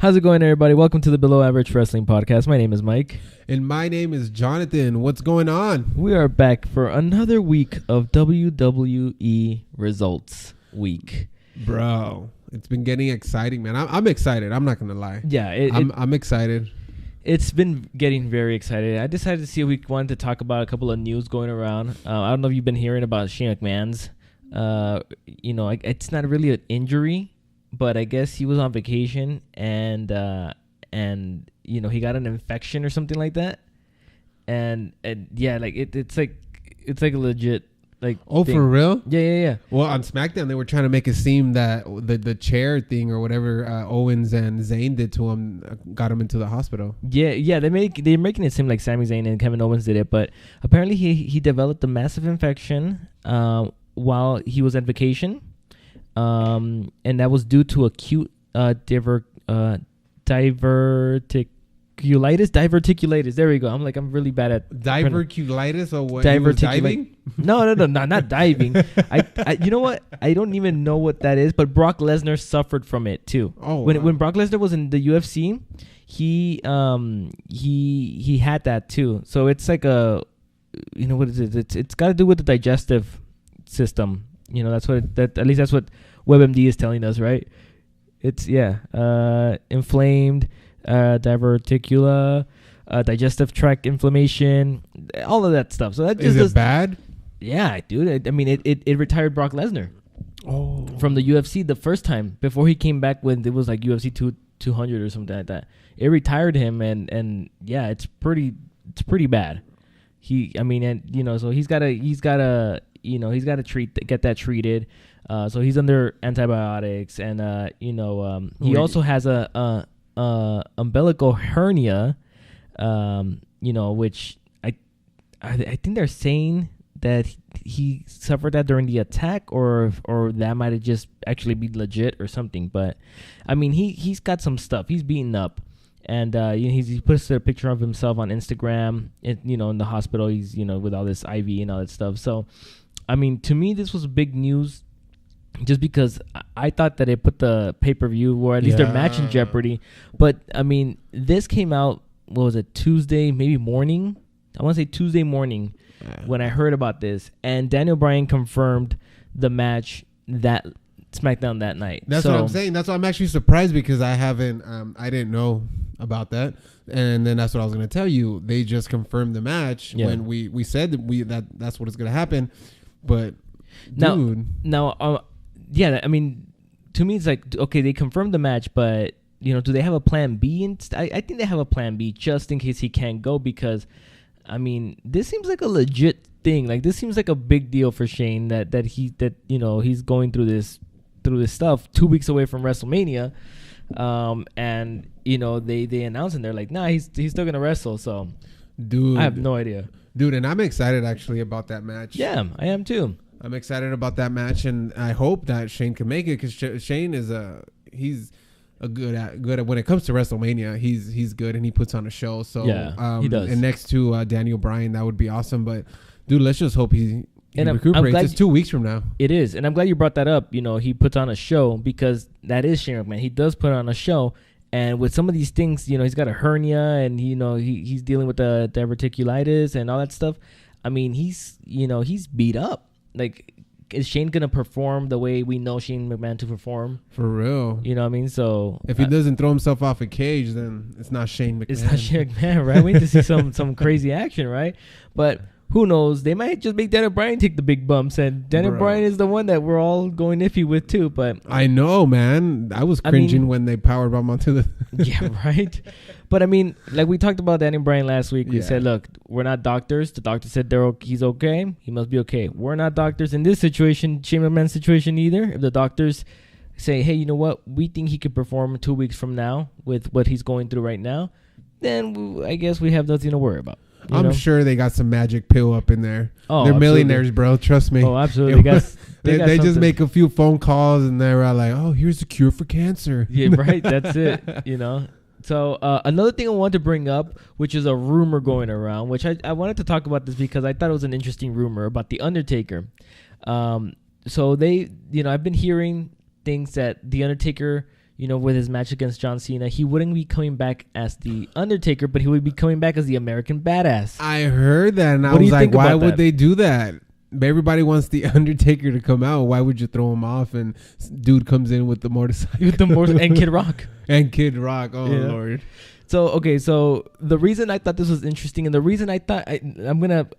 How's it going, everybody? Welcome to the Below Average Wrestling Podcast. My name is Mike. And my name is Jonathan. What's going on? We are back for another week of WWE Results Week. Bro, it's been getting exciting, man. I'm excited. I'm not going to lie. Yeah. I'm excited. It's been getting very excited. I decided to see if we wanted to talk about a couple of news going around. I don't know if you've been hearing about Shane McMahon's. It's not really an injury, but I guess he was on vacation and he got an infection or something like that. And yeah, like it's like a legit thing. For real? Yeah. Well, on SmackDown they were trying to make it seem that the chair thing or whatever Owens and Zayn did to him got him into the hospital. Yeah, they're making it seem like Sami Zayn and Kevin Owens did it, but apparently he developed a massive infection while he was on vacation. And that was due to acute diverticulitis. There we go. I'm really bad at diverticulitis or what? He was diving? No, not diving. I you know what? I don't even know what that is. But Brock Lesnar suffered from it too. Oh, when Brock Lesnar was in the UFC, he had that too. So it's like what is it? It's got to do with the digestive system. That's what at least that's what WebMD is telling us, right? It's inflamed, diverticula, digestive tract inflammation, all of that stuff. So that just is it bad? Yeah, dude. It retired Brock Lesnar from the UFC the first time before he came back when it was like UFC 200 or something like that. It retired him, and yeah, it's pretty bad. So he's got to get that treated. So he's under antibiotics, and he also has a umbilical hernia, which I think they're saying that he suffered that during the attack, or that might have just actually be legit or something. But he's got some stuff. He's beaten up. And he puts a picture of himself on Instagram, in the hospital. He's, with all this IV and all that stuff. So, to me, this was big news just because I thought that it put the pay-per-view or at least their match in jeopardy. But, this came out, what was it, Tuesday, maybe morning? I want to say Tuesday morning when I heard about this. And Daniel Bryan confirmed the match that SmackDown that night. That's what I'm saying. That's why I'm actually surprised because I didn't know about that, and then that's what I was going to tell you. They just confirmed the match when we said that's what is going to happen. But dude, to me it's like, okay, they confirmed the match, but do they have a plan B? And I think they have a plan B just in case he can't go, because this seems like a legit thing. Like, this seems like a big deal for Shane that he's going through this stuff 2 weeks away from WrestleMania. And they announced and they're like, nah, he's still gonna wrestle. So, dude, I have no idea, dude. And I'm excited actually about that match. Yeah, I am too. I'm excited about that match, and I hope that Shane can make it, because Shane is he's a good at when it comes to WrestleMania. He's good, and he puts on a show. So yeah, he does. And next to Daniel Bryan, that would be awesome. But dude, let's just hope he recuperates. It's 2 weeks from now. It is, and I'm glad you brought that up. He puts on a show, because that is Shane McMahon. He does put on a show, and with some of these things, he's got a hernia, and he's dealing with the diverticulitis and all that stuff. He's beat up. Like, is Shane gonna perform the way we know Shane McMahon to perform? For real. So if he doesn't throw himself off a cage, then it's not Shane McMahon. It's not Shane McMahon, right? We need to see some crazy action, right? But who knows? They might just make Daniel Bryan take the big bumps, and Daniel Bryan is the one that we're all going iffy with too. But I know, man. I was cringing when they powerbomb onto the. Yeah, right. But like we talked about Daniel Bryan last week. We said, look, we're not doctors. The doctor said he's okay. He must be okay. We're not doctors in this situation, Shane McMahon's situation either. If the doctors say, hey, you know what, we think he could perform 2 weeks from now with what he's going through right now, then I guess we have nothing to worry about. I'm sure they got some magic pill up in there. Oh, they're absolutely. Millionaires, bro. Trust me. Oh, absolutely. They just make a few phone calls and they're like, oh, here's the cure for cancer. Yeah, right. That's it. So another thing I wanted to bring up, which is a rumor going around, which I wanted to talk about this because I thought it was an interesting rumor about the Undertaker. So they, I've been hearing things that the Undertaker, with his match against John Cena, he wouldn't be coming back as the Undertaker, but he would be coming back as the American Badass. I heard that, and I was like, why would they do that? Everybody wants the Undertaker to come out. Why would you throw him off and dude comes in with the motorcycle? And Kid Rock. And Kid Rock. Oh, yeah. Lord. So the reason I thought this was interesting, and the reason I thought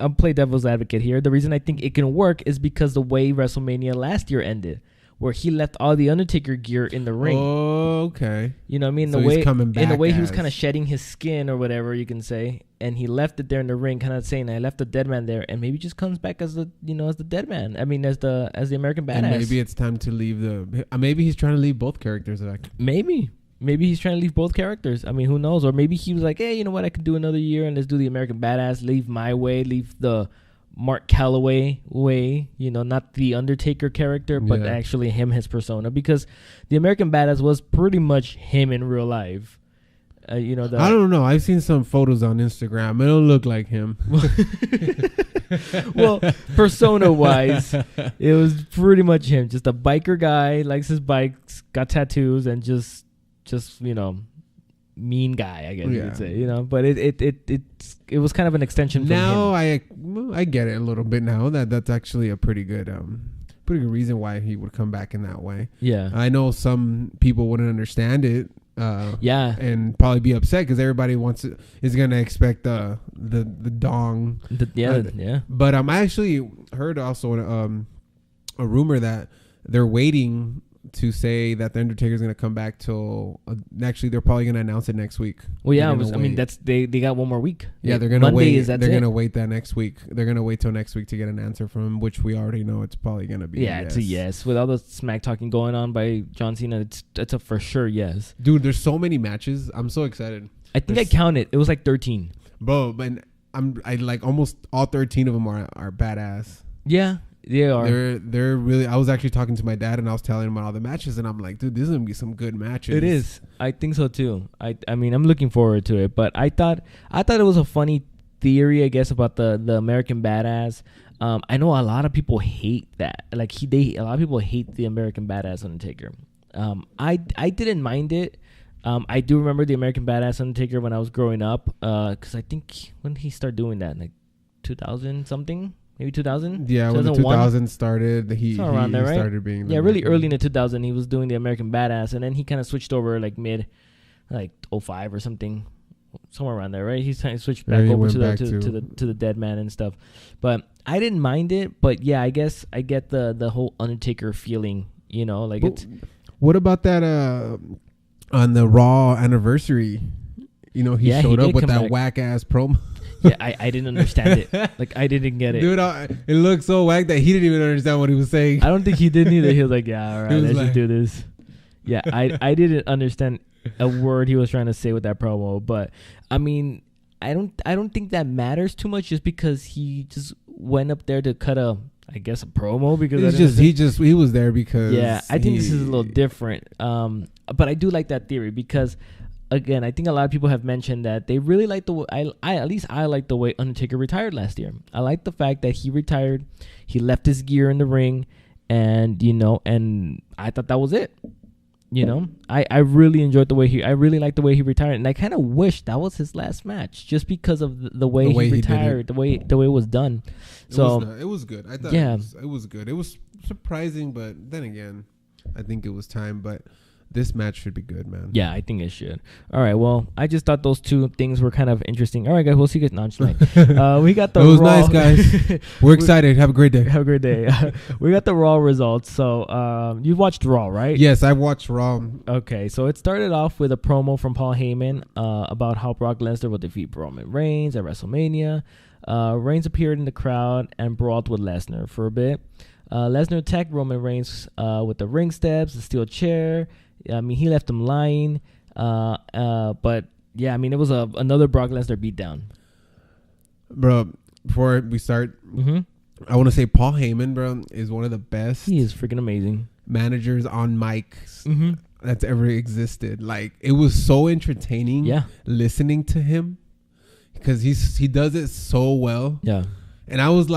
I'll play devil's advocate here. The reason I think it can work is because the way WrestleMania last year ended, where he left all the Undertaker gear in the ring. Oh, okay. You know what I mean? So he's coming back in the way he was kind of shedding his skin or whatever you can say, and he left it there in the ring, kind of saying, "I left the dead man there," and maybe just comes back as the dead man. I mean, as the American Badass. And maybe it's time to leave maybe he's trying to leave both characters back. Maybe he's trying to leave both characters. I mean, who knows? Or maybe he was like, "Hey, you know what? I could do another year and let's do the American Badass. Leave my way, leave the Mark Calloway way, not the Undertaker character, but actually his persona, because the American Badass was pretty much him in real life. I don't know. I've seen some photos on Instagram. It don't look like him. Well, persona wise, it was pretty much him. Just a biker guy, likes his bikes, got tattoos, and just mean guy, I guess you could say, but it was kind of an extension from now him. I get it a little bit now. That's actually a pretty good reason why he would come back in that way. Yeah, I know some people wouldn't understand it. And probably be upset because everybody is gonna expect the dong. But I actually heard also a rumor that they're waiting to say that the Undertaker is going to come back till actually they're probably going to announce it next week. Well, yeah, they got one more week. Yeah, they're going to wait. They're going to wait that next week. They're going to wait till next week to get an answer from him, which we already know it's probably going to be. Yeah, it's a yes. With all the smack talking going on by John Cena, it's a for sure yes. Dude, there's so many matches. I'm so excited. I think I counted. It was like 13. Bro, but I like almost all 13 of them are badass. Yeah. They are. They're really. I was actually talking to my dad and I was telling him about all the matches and I'm like, dude, this is gonna be some good matches. It is. I think so too. I mean, I'm looking forward to it. But I thought it was a funny theory, I guess, about the American Badass. I know a lot of people hate that. Like a lot of people hate the American Badass Undertaker. I didn't mind it. I do remember the American Badass Undertaker when I was growing up. Because I think when did he start doing that? Like 2000 something. Maybe 2000? Yeah, when the 2000 started, he around there, right? Started being... really early in the 2000, he was doing the American Badass, and then he kind of switched over like mid, like 05 or something, somewhere around there, right? He's kind of switched back over to the dead man and stuff. But I didn't mind it, but yeah, I guess I get the whole Undertaker feeling, like it's... What about that on the Raw anniversary? He showed up with that whack-ass promo. Yeah, I didn't understand it. Like, I didn't get it. Dude, it looked so whack that he didn't even understand what he was saying. I don't think he did either. He was like, yeah, all right, let's just do this. Yeah, I didn't understand a word he was trying to say with that promo. But, I mean, I don't think that matters too much just because he just went up there to cut a promo. Because he was there because... Yeah, I think this is a little different. But I do like that theory because... Again, I think a lot of people have mentioned that they really like the way, at least I like the way Undertaker retired last year. I like the fact that he retired, he left his gear in the ring, and and I thought that was it. I really enjoyed I really liked the way he retired, and I kind of wish that was his last match, just because of the way he retired, the way it was done. So it was good. I thought it was good. It was surprising, but then again, I think it was time, but. This match should be good, man. Yeah, I think it should. All right, well, I just thought those two things were kind of interesting. All right, guys, we'll see you guys next night. We got the Raw. It was nice, guys. We're excited. Have a great day. Have a great day. We got the Raw results. So you watched Raw, right? Yes, I watched Raw. Okay, so it started off with a promo from Paul Heyman about how Brock Lesnar will defeat Roman Reigns at WrestleMania. Reigns appeared in the crowd and brawled with Lesnar for a bit. Lesnar attacked Roman Reigns with the ring steps, the steel chair. I mean, he left him lying. But, yeah, I mean, it was another Brock Lesnar beatdown. Bro, before we start, I want to say Paul Heyman, bro, is one of the best. He is freaking amazing. Managers on mics that's ever existed. Like, it was so entertaining listening to him because he does it so well. Yeah. And I was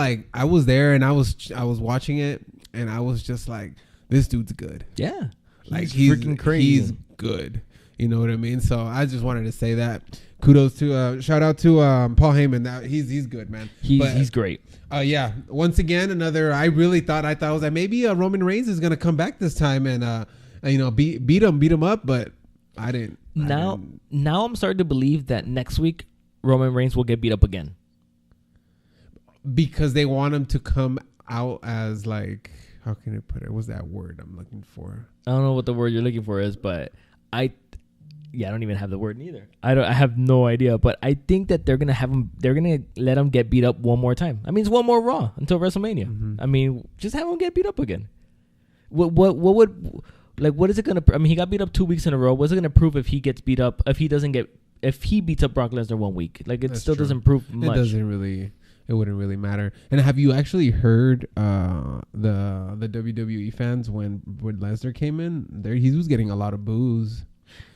there and I was watching it and I was just like, this dude's good. Yeah. He's freaking crazy. He's good. You know what I mean? So I just wanted to say that. Kudos to shout out to Paul Heyman. That he's good, man. He's great. Yeah. Once again, another. I thought it was like maybe Roman Reigns is gonna come back this time and beat him up, but I didn't. Now I'm starting to believe that next week Roman Reigns will get beat up again because they want him to come out as like, how can I put it? What's that word I'm looking for? I don't know what the word you're looking for is, but I don't even have the word neither. I have no idea, but I think that they're gonna let him get beat up one more time. I mean, it's one more Raw until WrestleMania. Mm-hmm. I mean, just have him get beat up again. What is it gonna? I mean, he got beat up 2 weeks in a row. What's it gonna prove if he gets beat up? If he beats up Brock Lesnar 1 week, like it That's still true. Doesn't prove much. It wouldn't really matter. And have you actually heard the WWE fans when Lesnar came in? He was getting a lot of boos.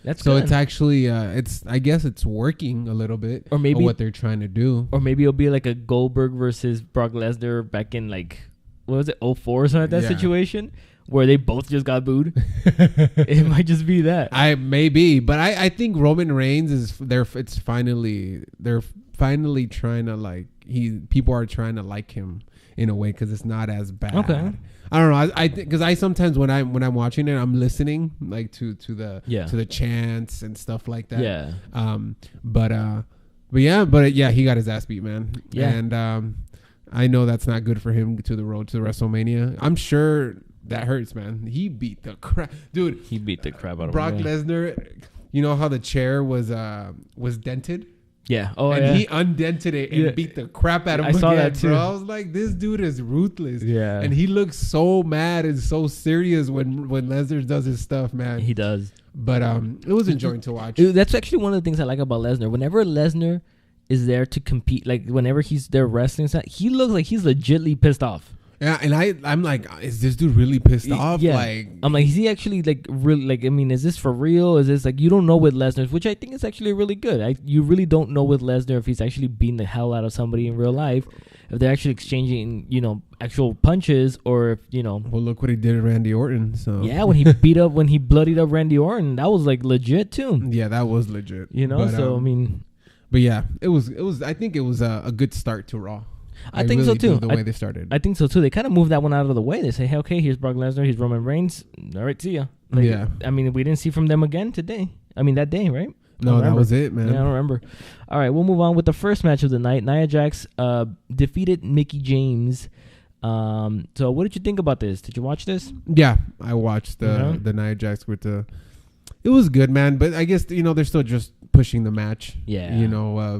That's so good. it's actually I guess it's working a little bit, or maybe what they're trying to do, or maybe it'll be like a Goldberg versus Brock Lesnar back in like what was it 2004 or something like that situation where they both just got booed. It might just be that. But I think Roman Reigns they're finally trying to like people are trying to like him in a way because it's not as bad. Okay. I don't know. Because I sometimes when I'm watching it, I'm listening like to the chants and stuff like that. Yeah. But he got his ass beat, man. Yeah. And I know that's not good for him to the road to WrestleMania. I'm sure that hurts, man. He beat the crap, dude. He beat the crap out of Brock Lesnar. You know how the chair was dented? Yeah. Oh, and yeah. he undented it and beat the crap out of him. I saw that too. Bro. I was like, this dude is ruthless. Yeah. And he looks so mad and so serious when Lesnar does his stuff, man. He does. But it was enjoying to watch. That's actually one of the things I like about Lesnar. Whenever Lesnar is there to compete, like whenever he's there wrestling, he looks like he's legitly pissed off. Yeah, and I'm like, is this dude really pissed off? Yeah. Like, I'm like, is he actually like really like? I mean, is this for real? Is this like you don't know with Lesnar, which I think is actually really good. You really don't know with Lesnar if he's actually beating the hell out of somebody in real life, if they're actually exchanging actual punches, or if Well, look what he did to Randy Orton. So yeah, when he bloodied up Randy Orton, that was like legit too. Yeah, that was legit. But, I mean, but yeah, it was. I think it was a good start to Raw. I think really so too. The way they started, I think so too. They kind of moved that one out of the way. They say, "Hey, okay, here's Brock Lesnar, here's Roman Reigns. All right, see ya." Like, yeah. I mean, we didn't see from them again today. I mean, that day, right? No, that was it, man. Yeah, I don't remember. All right, we'll move on with the first match of the night. Nia Jax defeated Mickie James. So, what did you think about this? Did you watch this? Yeah, I watched the Nia Jax with the. It was good, man. But I guess they're still just pushing the match. Yeah.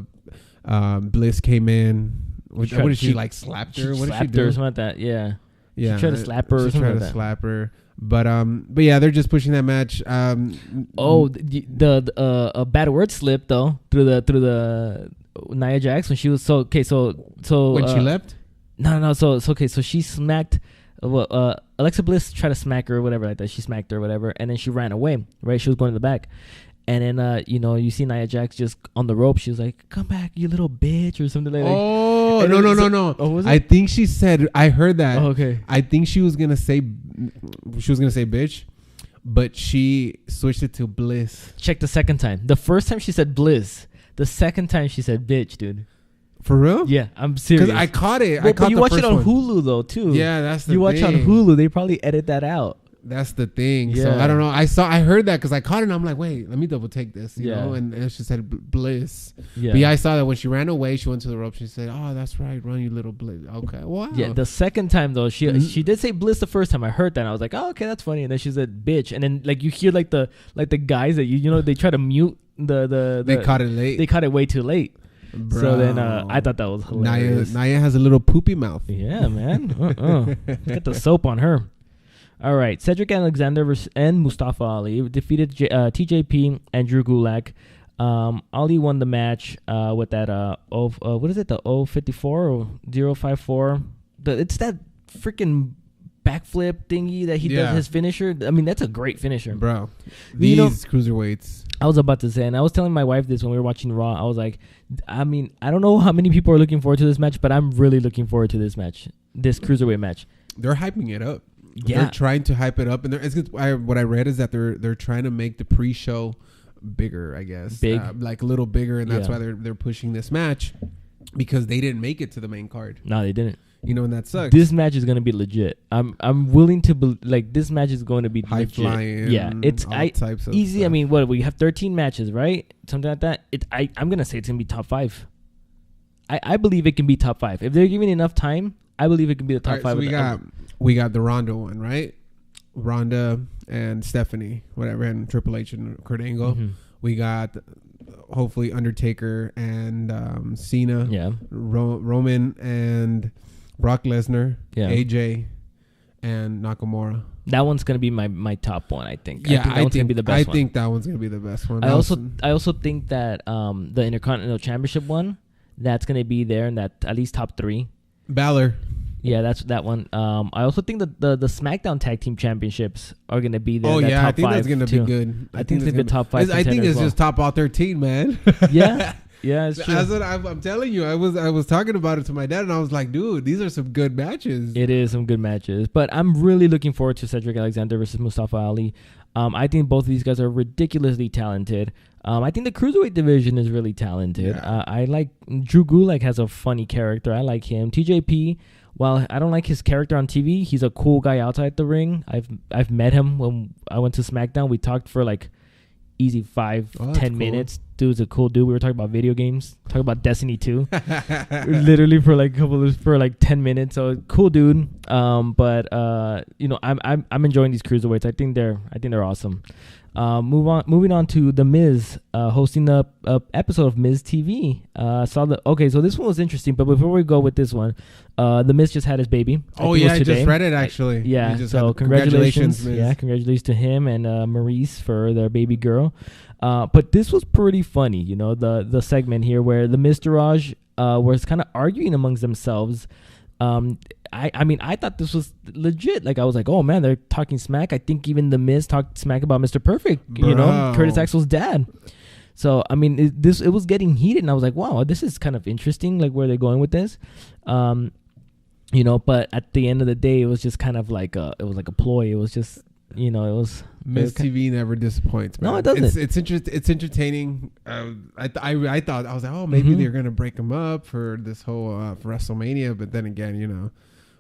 Bliss came in. What did she like? Slapped her? What did she do? Or something like that. Yeah. Yeah. She tried to slap her. Or something like that. Slap her. But yeah, they're just pushing that match. The bad word slip though through the Nia Jax when she was so when she left. No. So she smacked. Alexa Bliss tried to smack her or whatever like that. She smacked her or whatever, and then she ran away. Right, she was going to the back. And then, you see Nia Jax just on the rope. She was like, "Come back, you little bitch," or something like that. Oh, no. Oh, was it? I think she said, I heard that. Oh, okay. I think she was going to say bitch, but she switched it to Bliss. Check the second time. The first time she said Bliss. The second time she said bitch, dude. For real? Yeah, I'm serious. Because I caught it. But you watch it on Hulu, though, too. Yeah, that's the thing. You watch on Hulu. They probably edit that out. That's the thing. Yeah. So I don't know. I heard that because I caught it and I'm like, wait, let me double take this. You know? And she said Bliss. Yeah. But yeah, I saw that when she ran away, she went to the rope. She said, "Oh, that's right, run, you little Bliss." Okay, wow. Yeah, the second time though, she did say Bliss the first time. I heard that and I was like, "Oh, okay, that's funny." And then she said bitch, and then like you hear like the guys that they try to mute the they caught it late. They caught it way too late. Bro. So then I thought that was hilarious. Naya has a little poopy mouth. Yeah, man. Get the soap on her. All right, Cedric Alexander and Mustafa Ali defeated TJP and Drew Gulak. Ali won the match with that what is it, the 054 or 054? It's that freaking backflip thingy that he does, his finisher. I mean, that's a great finisher, bro. These cruiserweights. I was about to say, and I was telling my wife this when we were watching Raw. I was like, I mean, I don't know how many people are looking forward to this match, but I'm really looking forward to this match, this cruiserweight match. They're hyping it up. they're trying to hype it up, and what I read is that they're trying to make the pre-show bigger, I guess, like a little bigger, and that's why they're pushing this match, because they didn't make it to the main card. No, they didn't. And that sucks. This match is gonna be legit. I'm willing to this match is going to be high legit. Flying. Yeah, it's types of easy. Stuff. I mean, we have 13 matches, right? Something like that. I'm gonna say it's gonna be top 5. I believe it can be top 5 if they're giving enough time. I believe it can be the top 5. So we got the Ronda one, right? Ronda and Stephanie, whatever, and Triple H and Kurt Angle. Mm-hmm. We got hopefully Undertaker and Cena. Yeah. Roman and Brock Lesnar. Yeah. AJ and Nakamura. That one's gonna be my top one, I think. Yeah, I think that one's gonna be the best one. I think that one's gonna be the best one. I also think that the Intercontinental Championship one, that's gonna be there in that at least top 3. Balor. Yeah, that's that one. I also think that the SmackDown Tag Team Championships are gonna be there. Oh yeah, top I think 5 that's gonna too. be good. I think it's gonna be top 5. I think it's just top all 13, man. Yeah. Yeah, it's true. That's what I'm telling you. I was talking about it to my dad, and I was like, dude, these are some good matches. It is some good matches. But I'm really looking forward to Cedric Alexander versus Mustafa Ali. I think both of these guys are ridiculously talented. I think the Cruiserweight division is really talented. Yeah. I like Drew Gulak has a funny character. I like him. TJP, while I don't like his character on TV, he's a cool guy outside the ring. I've met him when I went to SmackDown. We talked for like easy 5-10 minutes. Dude's a cool dude. We were talking about video games, talking about Destiny 2, literally for like 10 minutes. So cool dude. But I'm enjoying these cruiserweights. I think they're awesome. Moving on to The Miz hosting a episode of Miz TV. So this one was interesting, but before we go with this one, The Miz just had his baby. I just read it actually. So congratulations. Miz. Yeah, congratulations to him and Maurice for their baby girl. But this was pretty funny, the segment here where the Miztourage was kind of arguing amongst themselves. I thought this was legit. Like, I was like, oh man, they're talking smack. I think even The Miz talked smack about Mr. Perfect, Curtis Axel's dad. So, I mean, it was getting heated, and I was like, wow, this is kind of interesting, like where they're going with this. But at the end of the day, it was just kind of like it was like a ploy. It was just, it was. Miz TV never disappoints, man. No, it doesn't. It's entertaining. I thought, I was like, oh, maybe they're gonna break them up for this whole for WrestleMania, but then again,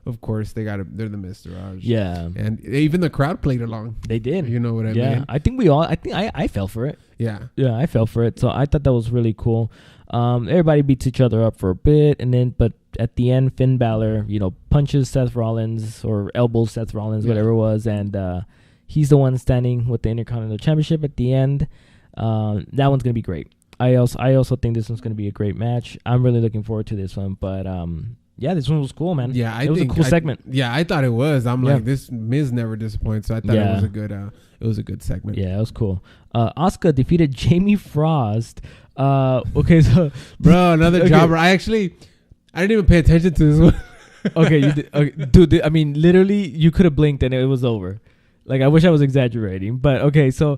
of course they're the Miztourage. Yeah, and even the crowd played along. They did. You know what I mean? Yeah, I think I fell for it. Yeah, I fell for it. So I thought that was really cool. Everybody beats each other up for a bit, but at the end, Finn Balor, punches Seth Rollins or elbows Seth Rollins, whatever it was, and he's the one standing with the Intercontinental Championship at the end. That one's gonna be great. I also think this one's gonna be a great match. I'm really looking forward to this one. But this one was cool, man. Yeah, it was a cool segment. Yeah, I thought it was. I'm like, this Miz never disappoints. So I thought it was a good. It was a good segment. Yeah, it was cool. Asuka defeated Jamie Frost. Okay, so bro, another jobber. I didn't even pay attention to this one. Okay, you did, okay, dude. I mean, literally, you could have blinked and it was over. Like, I wish I was exaggerating, but okay. So,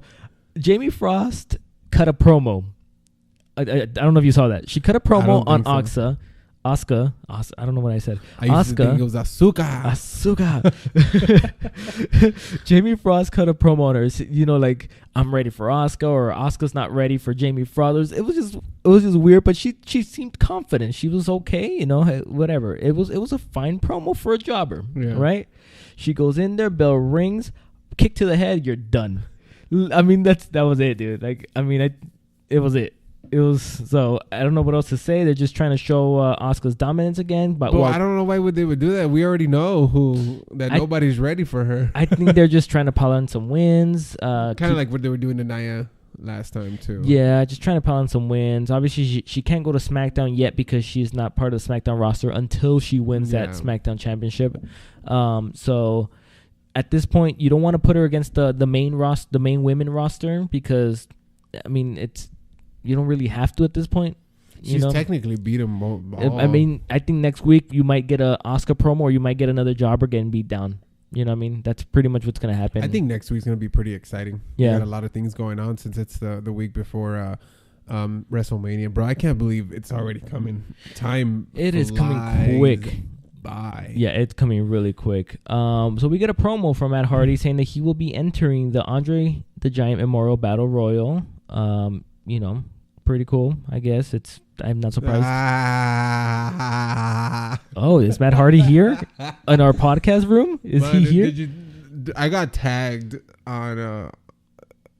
Jamie Frost cut a promo. I don't know if you saw that. She cut a promo on Asuka. I don't know what I said. I used to think it was Asuka. Jamie Frost cut a promo on her. Like, I'm ready for Asuka, or Asuka's not ready for Jamie Frost. It was just weird, but she seemed confident. She was okay, whatever. It was a fine promo for a jobber, right? She goes in there, bell rings, kick to the head, you're done. I mean, that was it, dude. Like, I mean, it was it. It was, so I don't know what else to say. They're just trying to show Asuka's dominance again. But I don't know why they would do that. We already know nobody's ready for her. I think they're just trying to pile on some wins. Kind of like what they were doing to Nia last time too. Yeah, just trying to pile on some wins. Obviously, she can't go to SmackDown yet because she's not part of the SmackDown roster until she wins that SmackDown championship. So at this point, you don't want to put her against the main women roster because, I mean, you don't really have to at this point. She's technically beat them all. I mean, I think next week you might get a Asuka promo, or you might get another jobber getting beat down. You know what I mean? That's pretty much what's going to happen. I think next week's going to be pretty exciting. Yeah. We got a lot of things going on since it's the week before WrestleMania. Bro, I can't believe it's already coming. It is coming quick. Bye. Yeah, it's coming really quick. So we get a promo from Matt Hardy saying that he will be entering the Andre the Giant Memorial Battle Royal. Pretty cool, I guess. I'm not surprised. Oh, is Matt Hardy here in our podcast room? Is he here? I got tagged on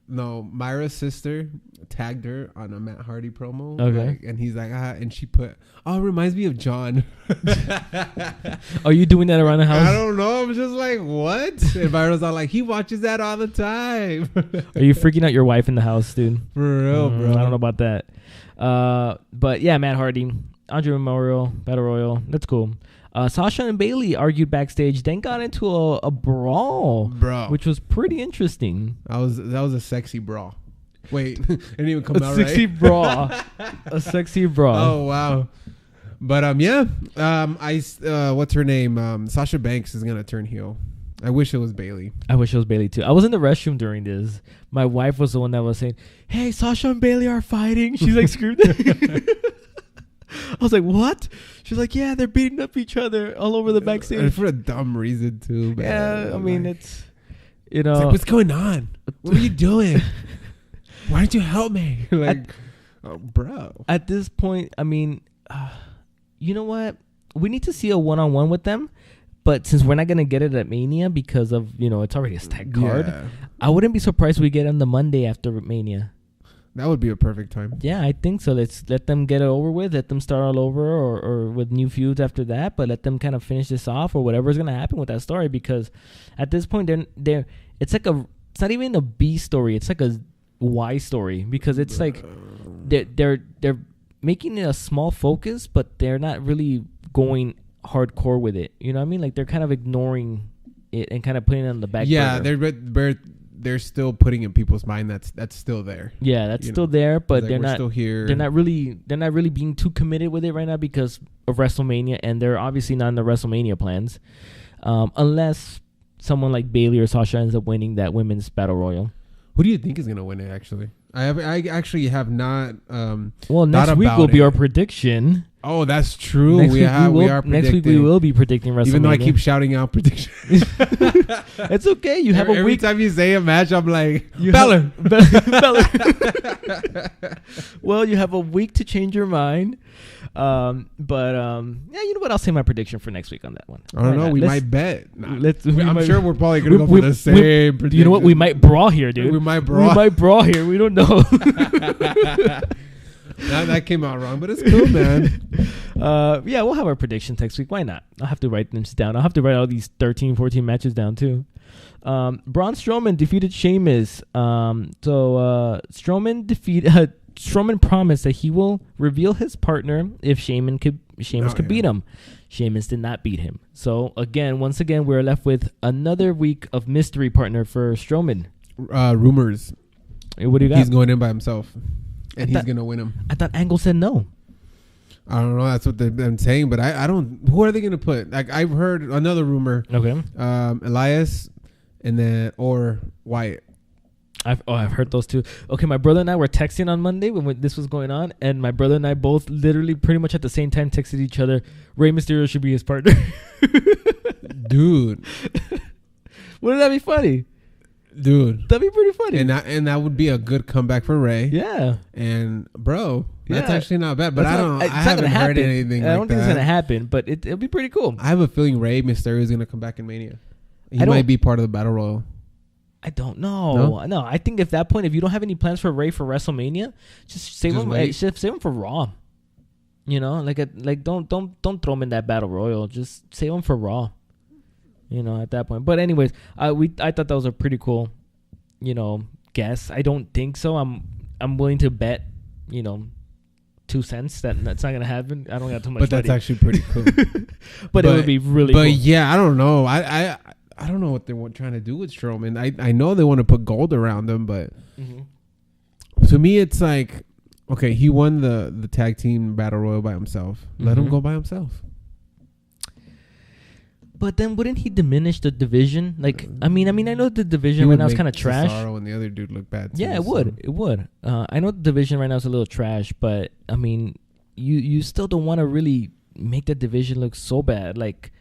Myra's sister tagged her on a Matt Hardy promo. Okay. And he's like, and she put, it reminds me of John. Are you doing that around the house? I don't know. I'm just like, what? And Myra's all like, he watches that all the time. Are you freaking out your wife in the house, dude? For real, bro. I don't know about that. But yeah, Matt Hardy, Andre Memorial, Battle Royal. That's cool. Sasha and Bailey argued backstage, then got into a brawl, bro, which was pretty interesting. That was a sexy brawl. Wait, it didn't even come out right. A sexy brawl. Oh wow. But what's her name? Sasha Banks is gonna turn heel. I wish it was Bailey. I wish it was Bailey too. I was in the restroom during this. My wife was the one that was saying, "Hey, Sasha and Bailey are fighting." She's like, screamed. I was like, "What?" She's like, "Yeah, they're beating up each other all over the backstage." And for a dumb reason too. Man. Yeah, I mean, it's it's like, what's going on? What are you doing? Why don't you help me? Bro. At this point, I mean, you know what? We need to see a one-on-one with them. But since we're not going to get it at Mania because of, it's already a stacked card, yeah. I wouldn't be surprised we get on the Monday after Mania. That would be a perfect time. Yeah, I think so. Let's let them get it over with. Let them start all over or with new feuds after that. But let them kind of finish this off or whatever's going to happen with that story. Because at this point, it's not even a B story. It's like a Y story. Because it's like they're making it a small focus, but they're not really going hardcore with it. You know what I mean? Like they're kind of ignoring it and kind of putting it on the back burner. They're still putting in people's mind that's still there. Yeah, that's still there, but like they're not still here. They're not really being too committed with it right now because of WrestleMania, and they're obviously not in the WrestleMania plans. Unless someone like Bailey or Sasha ends up winning that women's battle royal. Who do you think is going to win it actually? I actually have not next week will be our prediction. Oh, that's true. Next week we will be predicting WrestleMania. Even though I keep shouting out predictions. It's okay. You have a week. Every time you say a match, I'm like, Beller. Well, you have a week to change your mind. You know what? I'll say my prediction for next week on that one. I don't know. We might bet. I'm sure we're probably going to go for the same prediction. You know what? We might brawl here, dude. We might brawl here. We don't know. That came out wrong, but it's cool, man. We'll have our predictions next week. Why not? I'll have to write them down. I'll have to write all these 13, 14 matches down, too. Braun Strowman defeated Sheamus. Strowman promised that he will reveal his partner if Sheamus could beat him. Sheamus did not beat him. So, once again, we're left with another week of mystery partner for Strowman. Rumors. What do you got? He's going in by himself. And he's going to win him. I thought Angle said no. I don't know. That's what I'm saying. But I don't. Who are they going to put? Like, I've heard another rumor. Okay. Elias and then or Wyatt. I've heard those two. Okay, my brother and I were texting on Monday when this was going on. And my brother and I both literally pretty much at the same time texted each other, Rey Mysterio should be his partner. Dude. Wouldn't that be funny? Dude, that'd be pretty funny, and that would be a good comeback for Ray. Yeah, and bro, that's actually not bad. But I haven't heard anything. I don't think it's gonna happen, but it'll be pretty cool. I have a feeling Rey Mysterio is gonna come back in Mania. He might be part of the Battle Royal. I don't know. No, I think at that point, if you don't have any plans for Ray for WrestleMania, just save him. Save him for Raw. You know, don't throw him in that Battle Royal. Just save him for Raw. You know, at that point. But anyways, I thought that was a pretty cool, guess. I don't think so. I'm willing to bet, 2 cents that that's not gonna happen. I don't got too much. But that's actually pretty cool. but it would be really cool. But yeah, I don't know. I don't know what they're trying to do with Strowman. I know they want to put gold around him, but to me it's like, okay, he won the tag team battle royal by himself. Let him go by himself. But then wouldn't he diminish the division? Like, I mean, I know the division right now is kind of trash. Cesaro and the other dude look bad too, yeah, it would. I know the division right now is a little trash, but I mean, you still don't want to really make that division look so bad. Like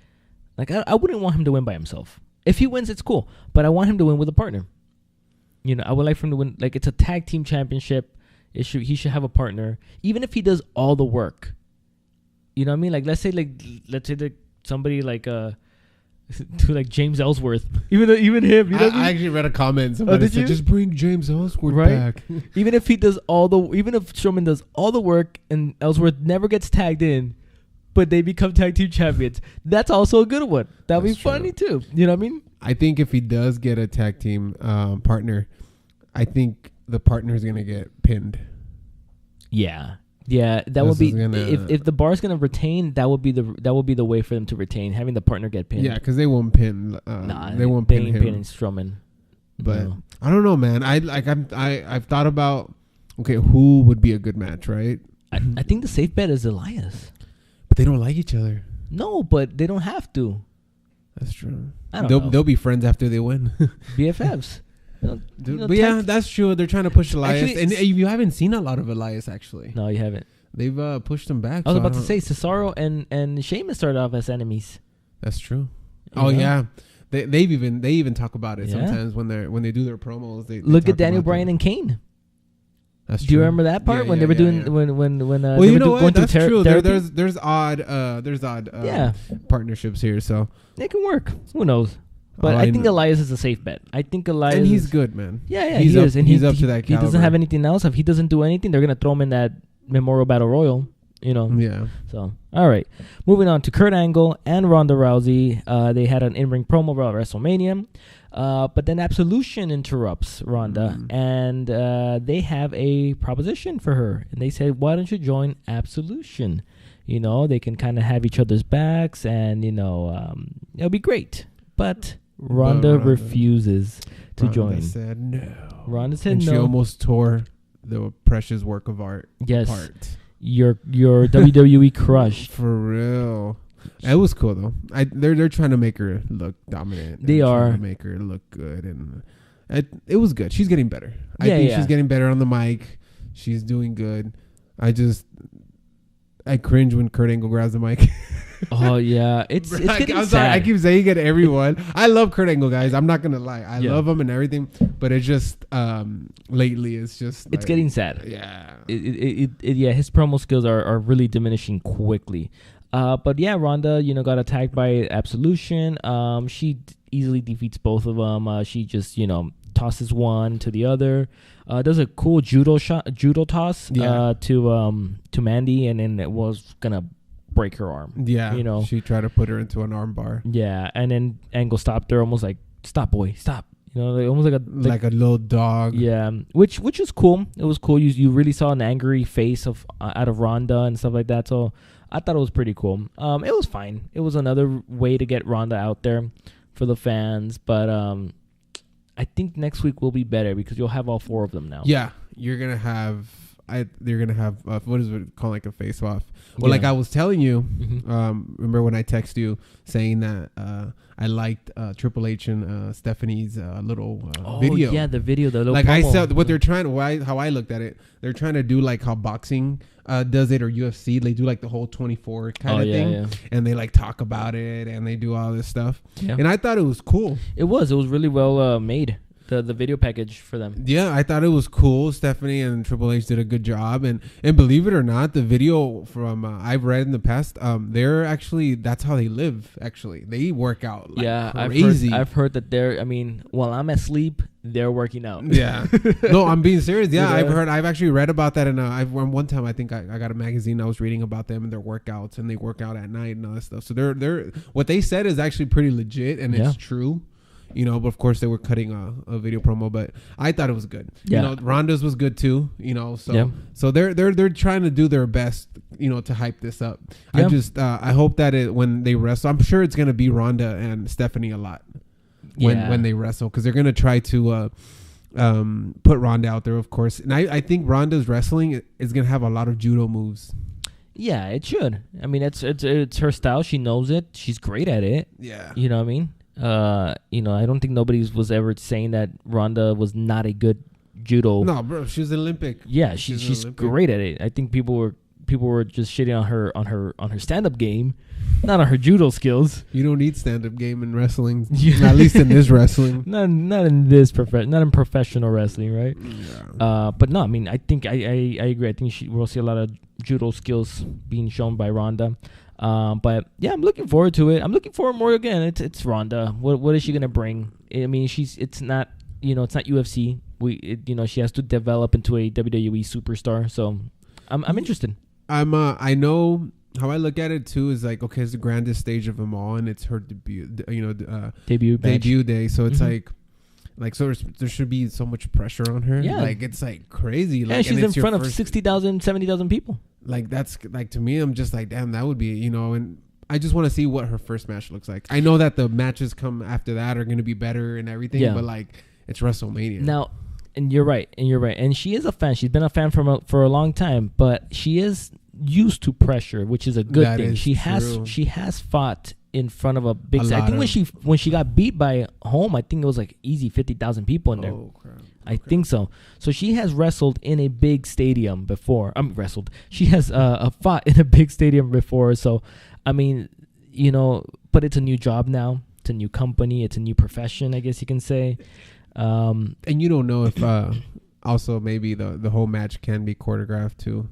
I wouldn't want him to win by himself. If he wins, it's cool, but I want him to win with a partner. You know, I would like for him to win. Like, it's a tag team championship. He should have a partner, even if he does all the work. You know what I mean? Like, let's say somebody like to like James Ellsworth, even him. You know I actually read a comment. Somebody said, "Just bring James Ellsworth back." even if Strowman does all the work and Ellsworth never gets tagged in, but they become tag team champions, that's also a good one. That'd be funny too. You know what I mean? I think if he does get a tag team partner, I think the partner is gonna get pinned. Yeah, that would be if the bar's gonna retain. That would be the way for them to retain, having the partner get pinned. Yeah, because they won't pin. They won't pin him. Pinning Strowman. But no. I don't know, man. I've thought about who would be a good match, right? I think the safe bet is Elias. But they don't like each other. No, but they don't have to. That's true. They'll be friends after they win. BFFs. Yeah, that's true. They're trying to push Elias. Actually, and you haven't seen a lot of Elias, actually. No, you haven't. They've pushed him back. I was about to say, Cesaro and Sheamus started off as enemies. That's true. Yeah. They even talk about it sometimes when they do their promos. They look at Daniel Bryan and Kane. That's true. Do you remember that part when they were doing when well, you know what? That's true. There's odd partnerships here, so it can work. Who knows? But I think Elias is a safe bet. I think Elias, and he's good, man. Yeah, he is, and he's up to that caliber. He doesn't have anything else. If he doesn't do anything, they're gonna throw him in that Memorial Battle Royal. You know. Yeah. So all right, moving on to Kurt Angle and Ronda Rousey. They had an in-ring promo about WrestleMania. But then Absolution interrupts Ronda, and they have a proposition for her. And they said, why don't you join Absolution? You know, they can kind of have each other's backs, and, you know, it'll be great. But Ronda refuses to join. Ronda said no. Ronda said and no. She almost tore the precious work of art apart. Your WWE crush. For real. It was cool though. They're trying to make her look dominant. They are trying to make her look good, and it was good. She's getting better. I think she's getting better on the mic. She's doing good. I cringe when Kurt Angle grabs the mic. Oh yeah, it's getting I'm sad. sorry, I keep saying it to everyone. I love Kurt Angle, guys. I'm not gonna lie. I love him and everything, but it's just lately it's just it's getting sad. Yeah, his promo skills are really diminishing quickly. But yeah, Ronda, you know, got attacked by Absolution. She easily defeats both of them. She just, you know, tosses one to the other. Does a cool judo toss to Mandy, and then it was gonna break her arm. Yeah, you know, she tried to put her into an arm bar. Yeah, and then Angle stopped her, almost like, "Stop, boy, stop." You know, almost like a little dog. Yeah, which is cool. It was cool. You really saw an angry face out of Ronda and stuff like that. So I thought it was pretty cool. It was fine. It was another way to get Ronda out there for the fans. But I think next week will be better because you'll have all four of them now. Yeah, you're gonna have. They're gonna have what is it called, like a face off? Well, like I was telling you, remember when I texted you saying that I liked Triple H and Stephanie's little video. Yeah, the video, the little like promo. I said, what they're trying. How I looked at it, they're trying to do like how boxing does it, or UFC. They do like the whole 24 kind of thing, and they like talk about it and they do all this stuff. Yeah. And I thought it was cool. It was really well made. The video package for them. Yeah, I thought it was cool. Stephanie and Triple H did a good job, and believe it or not, the video from I've read in the past, they're actually, that's how they live. Actually, they work out like crazy. I've heard that they're. I mean, while I'm asleep, they're working out. Yeah, no, I'm being serious. Yeah, I've actually read about that, and one time I think I got a magazine. I was reading about them and their workouts, and they work out at night and all that stuff. So they're what they said is actually pretty legit, and it's true. You know, but of course they were cutting a video promo, but I thought it was good. Yeah. You know, Ronda's was good too. You know, so they're trying to do their best. You know, to hype this up. Yeah. I hope that when they wrestle, I'm sure it's gonna be Ronda and Stephanie a lot when they wrestle, because they're gonna try to put Ronda out there, of course. And I think Ronda's wrestling is gonna have a lot of judo moves. Yeah, it should. I mean, it's her style. She knows it. She's great at it. Yeah. You know what I mean? You know, I don't think nobody was ever saying that Ronda was not a good judo. No, bro, she's Olympic. Yeah, she's great at it. I think people were people were just shitting on her stand up game, not on her judo skills. You don't need stand up game in wrestling, at least in this wrestling. Not in this not in professional wrestling, right? Yeah. But no, I mean, I think I agree. I think we'll see a lot of judo skills being shown by Ronda. But yeah, I'm looking forward to it. I'm looking forward more again. It's Ronda. What is she gonna bring? I mean, it's not UFC. She has to develop into a WWE superstar. So I'm interested. I know how I look at it too is like, okay, it's the grandest stage of them all, and it's her debut day. So it's like so there should be so much pressure on her. Yeah, like it's like crazy. Like, yeah, she's in front of 60,000, 70,000 people. Like that's like, to me, I'm just like, damn, that would be, and I just want to see what her first match looks like. I know that the matches come after that are going to be better and everything, but like it's WrestleMania now. And you're right. And she is a fan. She's been a fan for a long time, but she is used to pressure, which is a good thing. She has fought in front of a big stage. I think when she got beat by home, I think it was like easy 50,000 people in there. Oh crap. Okay. I think so. So she has wrestled in a big stadium before. She has fought in a big stadium before. So, I mean, but it's a new job now. It's a new company. It's a new profession, I guess you can say. And you don't know if also maybe the whole match can be choreographed too.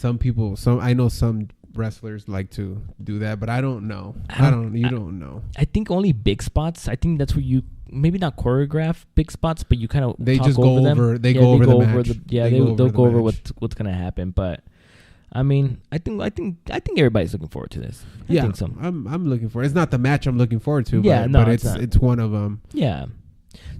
I know some wrestlers like to do that, but I don't know. You don't know. I think only big spots. I think that's where you maybe not choreograph big spots, but you kind of they just go over them. They go over the match. They'll go over what's gonna happen. But I mean, I think everybody's looking forward to this. I think so. I'm looking for it. It's not the match I'm looking forward to. Yeah, but it's one of them. Yeah.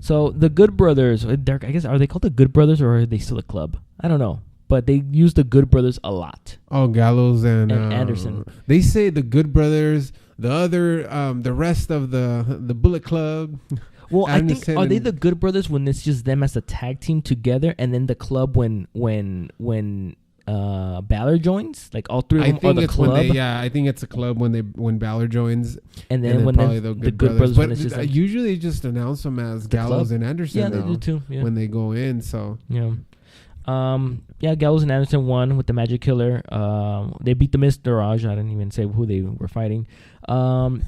So the Good Brothers, I guess, are they called the Good Brothers or are they still a club? I don't know. But they use the Good Brothers a lot. Oh, Gallows and Anderson. They say the Good Brothers, the other, the rest of the Bullet Club. Well, I think, are they the Good Brothers when it's just them as a tag team together, and then the club when Balor joins? Like all three of them are the club? I think it's a club when Balor joins. And then when probably the Good Brothers. But it's just usually just announce them as Gallows and Anderson. Yeah, they do too. Yeah. When they go in, so. Yeah. Gallows and Anderson won with the Magic Killer. They beat the Miztourage. I didn't even say who they were fighting. But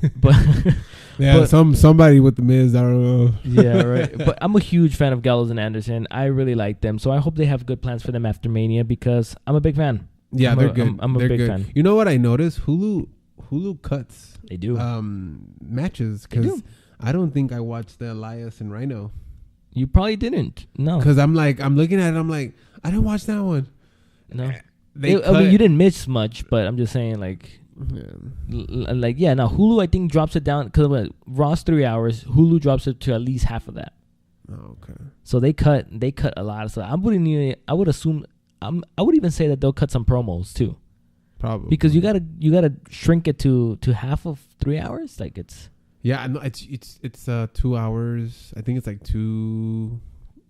yeah, somebody with the Miz. I don't know. Yeah, right. But I'm a huge fan of Gallows and Anderson. I really like them, so I hope they have good plans for them after Mania because I'm a big fan. Yeah, they're good. I'm a big fan. You know what I noticed? Hulu cuts. They do matches because I don't think I watched the Elias and Rhino. You probably didn't. No, because I'm looking at it. I'm like, I didn't watch that one. No, I mean, you didn't miss much, but I'm just saying, like, now Hulu I think drops it down because Raw's 3 hours. Hulu drops it to at least half of that. Oh, okay. So they cut a lot of stuff. I would even say that they'll cut some promos too. Probably because you gotta shrink it to half of 3 hours. Like it's. Yeah, no, it's 2 hours. I think it's like two.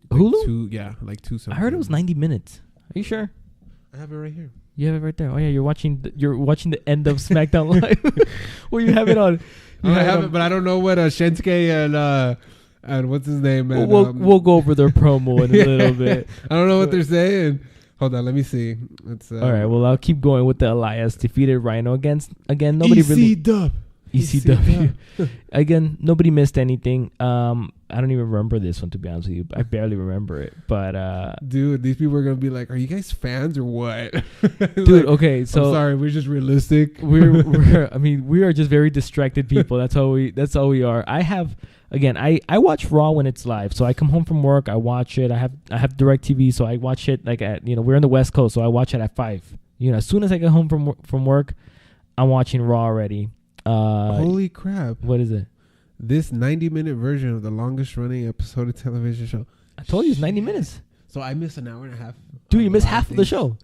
Hulu? Like two something. I heard it was 90 minutes. Are you sure? I have it right here. You have it right there. Oh yeah, you're watching the end of SmackDown Live. Well, you have it on. I have it, but I don't know what Shinsuke and what's his name. And, we'll go over their promo in a little bit. I don't know what they're saying. Hold on, let me see. All right. Well, I'll keep going with the Elias defeated Rhino again. Nobody really. ECW. Again, nobody missed anything. I don't even remember this one, to be honest with you. I barely remember it. But dude, these people are gonna be like, "Are you guys fans or what?" Dude, like, okay, so I'm sorry, we're just realistic. We are just very distracted people. That's all we are. I watch Raw when it's live. So I come home from work, I watch it. I have DirecTV, so I watch it like at we're in the West Coast, so I watch it at 5. As soon as I get home from work, I'm watching Raw already. Holy crap. What is it? This 90-minute version of the longest running episode of television show. I told you it's 90 minutes. So I missed an hour and a half. Dude, you missed half of the show.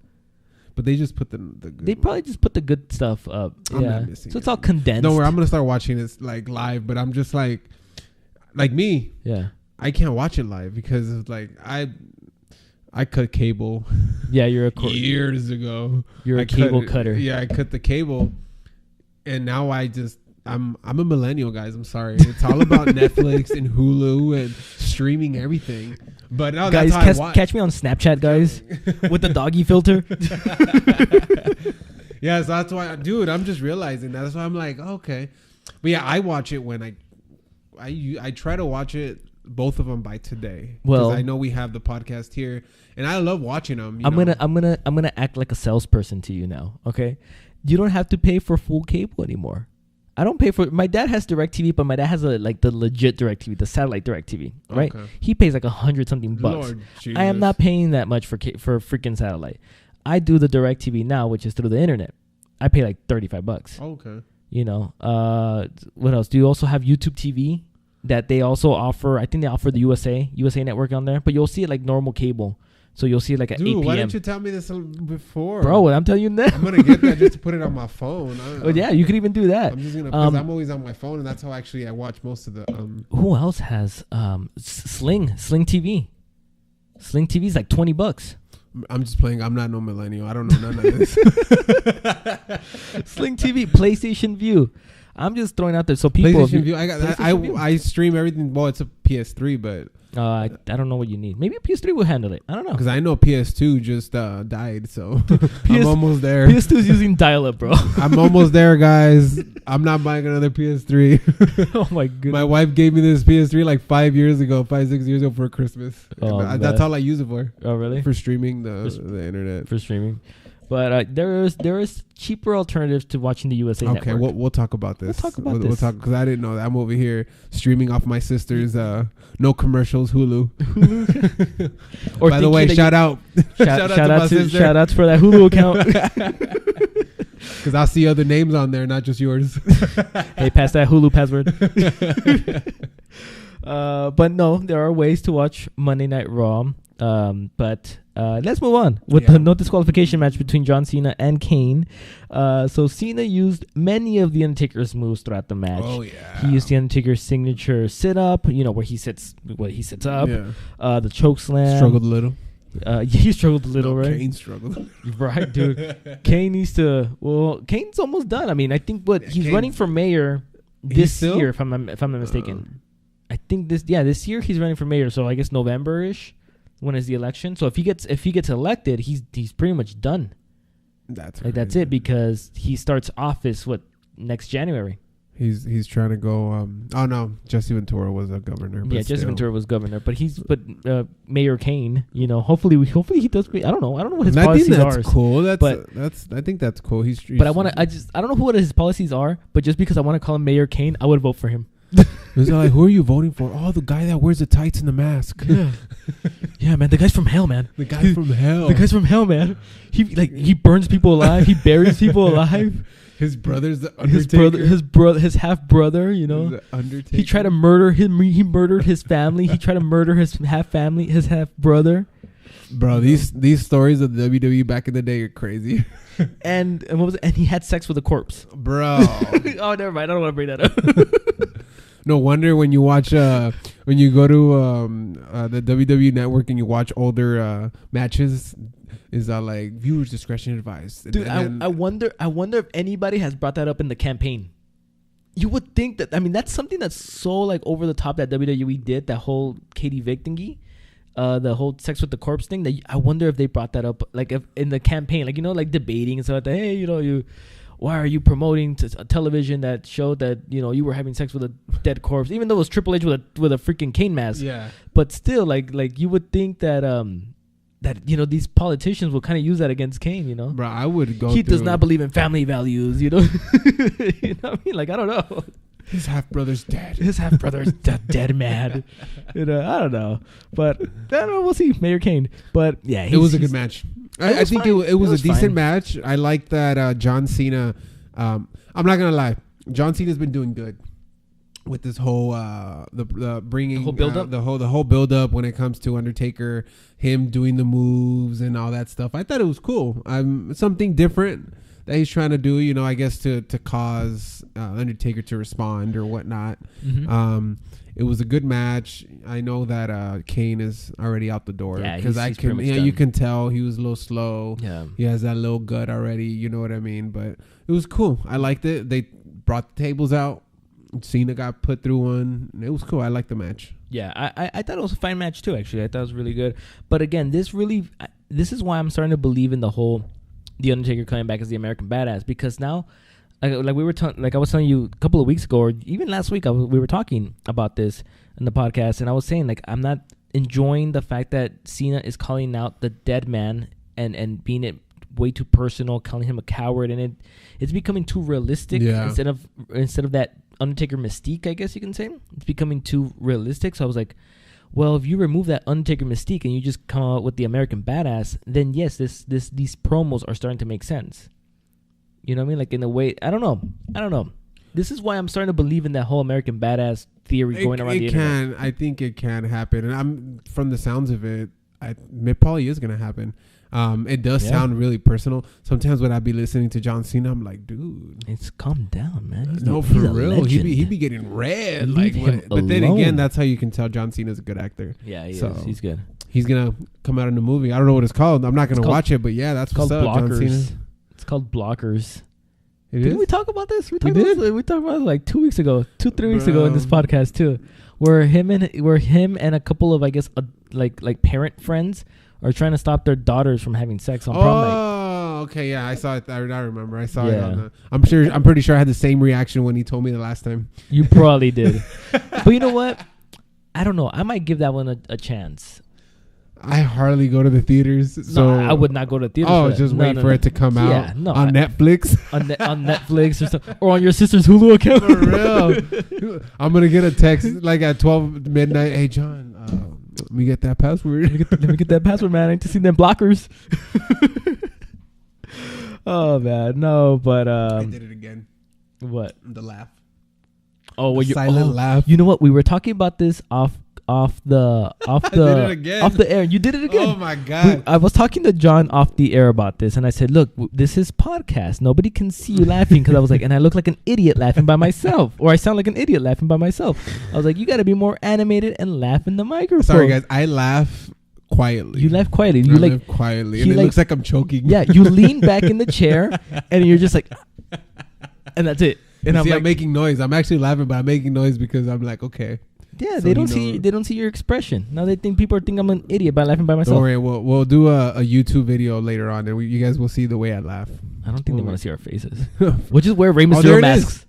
But they just put the good They probably just put the good stuff up. I'm not missing so it's all condensed. Don't worry, I'm going to start watching this like live, but I'm just like me. Yeah. I can't watch it live because it's like I cut cable. Yeah, you're years ago. You're a cable cutter. Yeah, I cut the cable. And now I'm a millennial, guys. I'm sorry. It's all about Netflix and Hulu and streaming everything. But no, guys, that's how catch me on Snapchat, guys, with the doggy filter. Yeah, so that's why, dude. I'm just realizing that. That's why I'm like, okay. But yeah, I watch it when I try to watch it, both of them by today. Well, I know we have the podcast here, and I love watching them. I'm gonna act like a salesperson to you now. Okay, you don't have to pay for full cable anymore. I don't pay for. My dad has DirecTV, but my dad has the legit DirecTV, the satellite DirecTV, right? Okay. He pays like $100-something bucks. I am not paying that much for freaking satellite. I do the DirecTV now, which is through the internet. I pay like $35. Okay. You know, what else? Do you also have YouTube TV that they also offer? I think they offer the USA network on there, but you'll see it like normal cable. So you'll see it like at 8 p.m. Why didn't you tell me this before? Bro, I'm telling you now. I'm going to get that just to put it on my phone. Oh, yeah, you could even do that. I'm just going to, because I'm always on my phone, and that's how actually I watch most of the... Who else has Sling TV? Sling TV is like $20. I'm just playing. I'm not no millennial. I don't know none of this. Sling TV, PlayStation View. I'm just throwing out there so people. PlayStation View. I stream everything. Well, it's a PS3, but I don't know what you need. Maybe a PS3 will handle it. I don't know. Because I know PS2 just died, so I'm almost there. PS2 is using dial-up, bro. I'm almost there, guys. I'm not buying another PS3. Oh my goodness. My wife gave me this PS3 like 5 years ago, 5-6 years ago for Christmas. That's all I use it for. Oh really? For streaming the internet. For streaming. But there is cheaper alternatives to watching the USA Network. Okay, we'll talk about this. We'll talk because I didn't know that. I'm over here streaming off my sister's no commercials Hulu. Or by the way, shout out for that Hulu account. Because I see other names on there, not just yours. Hey, pass that Hulu password. But no, there are ways to watch Monday Night Raw. But let's move on with the no disqualification match between John Cena and Kane. So Cena used many of the Undertaker's moves throughout the match. Oh yeah, he used the Undertaker's signature sit up, where he sits up. Yeah. The choke slam. Struggled a little. He struggled a little, right? Kane struggled. Right, dude. Kane needs to. Well, Kane's almost done. I mean, I think he's running for mayor this year, if I'm not mistaken. I think this year he's running for mayor. So I guess November-ish. When is the election? So if he gets elected, he's pretty much done. That's it, because he starts office next January. He's trying to go. Oh no, Jesse Ventura was a governor. Yeah, Jesse Ventura was governor, but Mayor Kane. Hopefully he does. I don't know what his policies are. That's cool. I think that's cool. But I don't know what his policies are. But just because I want to call him Mayor Kane, I would vote for him. It's like, who are you voting for? Oh, the guy that wears the tights and the mask. Yeah, yeah, man. The guy's from hell, man. The guy's from hell. The guy's from hell, man. He burns people alive. He buries people alive. His brother's the Undertaker. His half brother. The Undertaker. He tried to murder him. He murdered his family. He tried to murder his half brother. Bro, these stories of the WWE back in the day are crazy. And what was it? And he had sex with a corpse. Bro. Oh, never mind. I don't want to bring that up. No wonder when you watch when you go to the WWE network and you watch older matches, is like viewers discretion advised. Dude, I wonder if anybody has brought that up in the campaign. You would think that, I mean, that's something that's so like over the top that WWE did, that whole Katie Vick thingy. The whole sex with the corpse thing, that I wonder if they brought that up like if in the campaign, like, like debating and stuff like that. Hey, why are you promoting a television that showed that you were having sex with a dead corpse, even though it was Triple H with a freaking Kane mask. Yeah. But still, like you would think that these politicians will kind of use that against Kane. Bro, I would go. He does not believe in family values. You know what I mean? Like, I don't know. His half brother's dead. His half brother's dead mad. I don't know, but I don't know. We'll see. Mayor Kane, but yeah, it was a good match. I think it was a decent match. I like that John Cena. I'm not gonna lie, John Cena's been doing good with this whole the bringing the whole build up, the whole build up when it comes to Undertaker, him doing the moves and all that stuff. I thought it was cool. Something different that he's trying to do, I guess to cause Undertaker to respond or whatnot. Mm-hmm. It was a good match. I know that Kane is already out the door because you can tell he was a little slow. Yeah, he has that little gut already. You know what I mean? But it was cool. I liked it. They brought the tables out. Cena got put through one. It was cool. I liked the match. Yeah, I thought it was a fine match too. Actually, I thought it was really good. But again, this is why I'm starting to believe in the Undertaker coming back as the American Badass, because now, like we were like I was telling you a couple of weeks ago, or even last week, we were talking about this in the podcast, and I was saying like I'm not enjoying the fact that Cena is calling out the dead man and being it way too personal, calling him a coward, and it's becoming too realistic instead of that Undertaker mystique, I guess you can say. It's becoming too realistic. So I was like, well, if you remove that Undertaker mystique and you just come out with the American Badass, then yes, these promos are starting to make sense. You know what I mean? Like in a way, I don't know. This is why I'm starting to believe in that whole American Badass theory going around the internet. I think it can happen, and I'm from the sounds of it, it probably is gonna happen. It does sound really personal. Sometimes when I be listening to John Cena, I'm like, dude, it's calm down, man. For real. He be getting red. But then again, that's how you can tell John Cena's a good actor. Yeah, he is. He's good. He's gonna come out in the movie. I don't know what it's called. I'm not gonna watch it, but yeah, that's what's up. John Cena. It's called Blockers. Didn't we talk about this? We talked about it like 2 weeks ago, 2-3 weeks ago in this podcast too, where him and a couple of, I guess, like parent friends are trying to stop their daughters from having sex on prom night. Oh, okay, yeah, I saw it. I remember. I saw it on the. I'm pretty sure I had the same reaction when he told me the last time. You probably did, but you know what? I don't know. I might give that one a chance. I hardly go to the theaters, so no, I would not go to theaters. Oh, just wait for it to come out on Netflix, on Netflix or something, or on your sister's Hulu account. For real, I'm gonna get a text like at 12 midnight. Hey, John, let me get that password. Let me get that password, man. I need to see them blockers. Oh man, no, but I did it again. What? The laugh. Oh, well, silent laugh. You know what? We were talking about this off the air. You did it again. Oh my god! I was talking to John off the air about this, and I said, "Look, this is podcast. Nobody can see you laughing," because I was like, and I look like an idiot laughing by myself, or I sound like an idiot laughing by myself. I was like, you got to be more animated and laugh in the microphone. Sorry, guys. I laugh quietly. You laugh quietly. You laugh quietly, and it looks like I'm choking. Yeah, you lean back in the chair, and you're just like, and that's it. And I'm making noise. I'm actually laughing, but I'm making noise because I'm like, okay. Yeah, so they don't see your expression. Now they think people think I'm an idiot by laughing by myself. Don't worry, we'll do a YouTube video later on, and you guys will see the way I laugh. I don't think they want to see our faces. We'll just wear Rey Mysterio masks.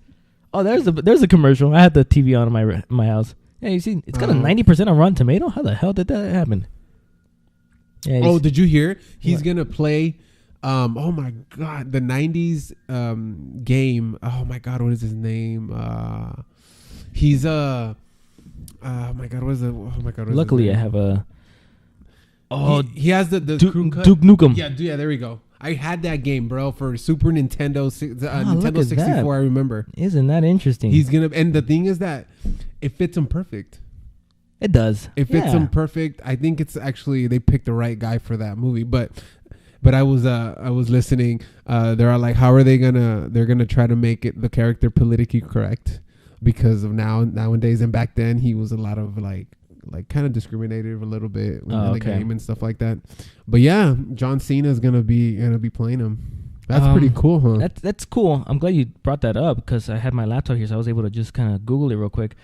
Oh, there's a commercial. I had the TV on in my house. Yeah, you see, it's got a 90% on Rotten Tomato. How the hell did that happen? Yeah, did you hear? He's gonna play. Oh my god, the 90s game. Oh my god, what is his name? He's oh my god, what is it? Oh my god. Luckily, I have a. Oh, he has the Duke Nukem. Yeah, there we go. I had that game, bro, for Super Nintendo, Nintendo 64. I remember. Isn't that interesting? He's gonna, and the thing is that it fits him perfect. It does. It fits him perfect. I think it's actually they picked the right guy for that movie, but I was listening. They're like, how are they they're gonna try to make it the character politically correct. Because of nowadays and back then, he was a lot of like kind of discriminated a little bit in the game and stuff like that. But yeah, John Cena is gonna be playing him. That's pretty cool, huh? That's cool. I'm glad you brought that up because I had my laptop here, so I was able to just kind of Google it real quick.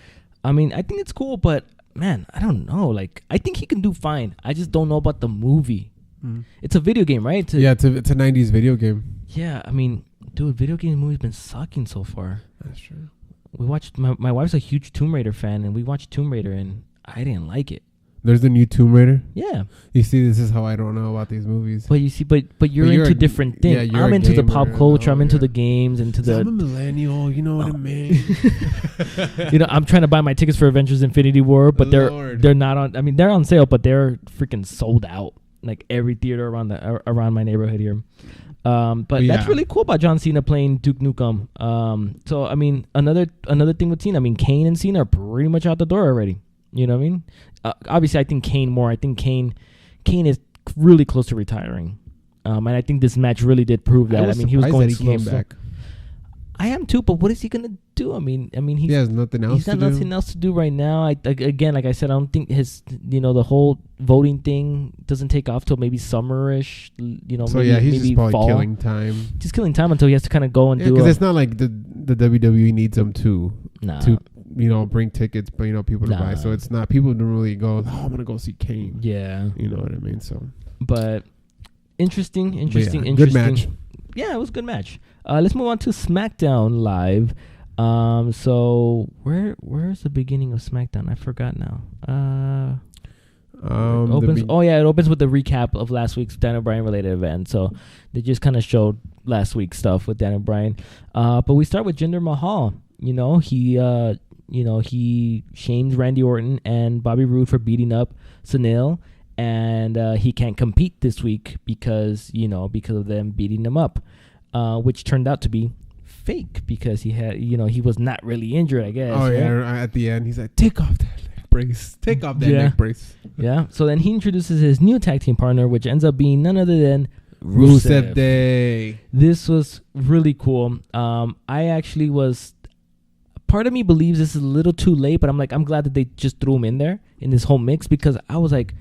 I mean, I think it's cool, but man, I don't know. Like, I think he can do fine. I just don't know about the movie. It's a video game, right? It's a 90s video game. Yeah, I mean, dude, video game movies been sucking so far. That's true. We watched. My wife's a huge Tomb Raider fan, and we watched Tomb Raider, and I didn't like it. There's the new Tomb Raider. Yeah. You see, this is how I don't know about these movies. But you see, but you're into different things. Yeah, I'm into the pop culture. I'm into the games. I'm a millennial. You know what I mean. I'm trying to buy my tickets for Avengers: Infinity War, but they're not on. I mean, they're on sale, but they're freaking sold out. Like every theater around my neighborhood here. But that's really cool about John Cena playing Duke Nukem. So I mean, another thing with Cena, I mean, Kane and Cena are pretty much out the door already. You know what I mean? Obviously, I think Kane more. I think Kane is really close to retiring. And I think this match really did prove that. I mean, he was going to came back. I am too, but what is he gonna do? I mean, he has nothing else. He's got nothing else to do right now. Again, like I said, I don't think the whole voting thing doesn't take off till maybe summerish. So maybe, he's just probably fall. Killing time. Just killing time until he has to kind of go and do. Because it's not like the WWE needs him to bring tickets, but people to buy. So it's not, people don't really go, oh, I'm gonna go see Kane. Yeah, you know what I mean. So, but interesting. Good match. Yeah, it was a good match. Let's move on to SmackDown Live. So where's the beginning of SmackDown? I forgot now. It opens with the recap of last week's Daniel Bryan related event. So they just kind of showed last week's stuff with Daniel Bryan. But we start with Jinder Mahal. He shames Randy Orton and Bobby Roode for beating up Sunil, and he can't compete this week because of them beating him up, which turned out to be fake because he was not really injured, I guess. Oh yeah, right? At the end he's like, take off that neck brace, neck brace. Yeah. So then he introduces his new tag team partner, which ends up being none other than Rusev Day. This was really cool. I actually was. Part of me believes this is a little too late, but I'm glad that they just threw him in there in this whole mix, because I was like,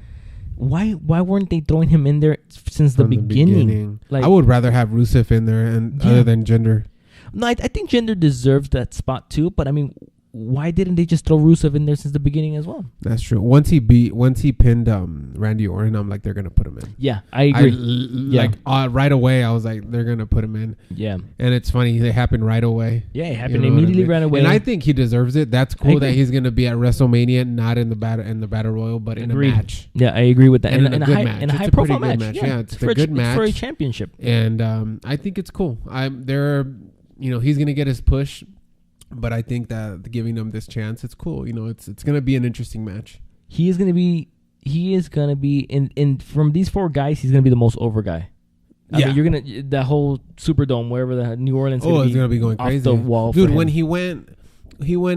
why weren't they throwing him in there since the beginning? Like, I would rather have Rusev in there other than Jinder. No, I think Jinder deserves that spot too, but I mean, why didn't they just throw Rusev in there since the beginning as well? That's true. Once he pinned Randy Orton, I'm like, they're gonna put him in. Yeah, I agree. Right away, I was like, they're gonna put him in. Yeah, and it's funny, they happened right away. Yeah, it happened immediately right away. And I think he deserves it. That's cool that he's gonna be at WrestleMania, not in the battle royal, but in a match. Yeah, I agree with that. And in a good match, in a high profile match. Yeah, it's a good match for a championship. And I think it's cool. He's gonna get his push. But I think that giving him this chance, it's cool. It's going to be an interesting match. He is going to be in from these four guys, he's going to be the most over guy. I mean, you're going to, that whole Superdome, wherever the New Orleans is going to be going crazy. Off the wall. Dude, when he went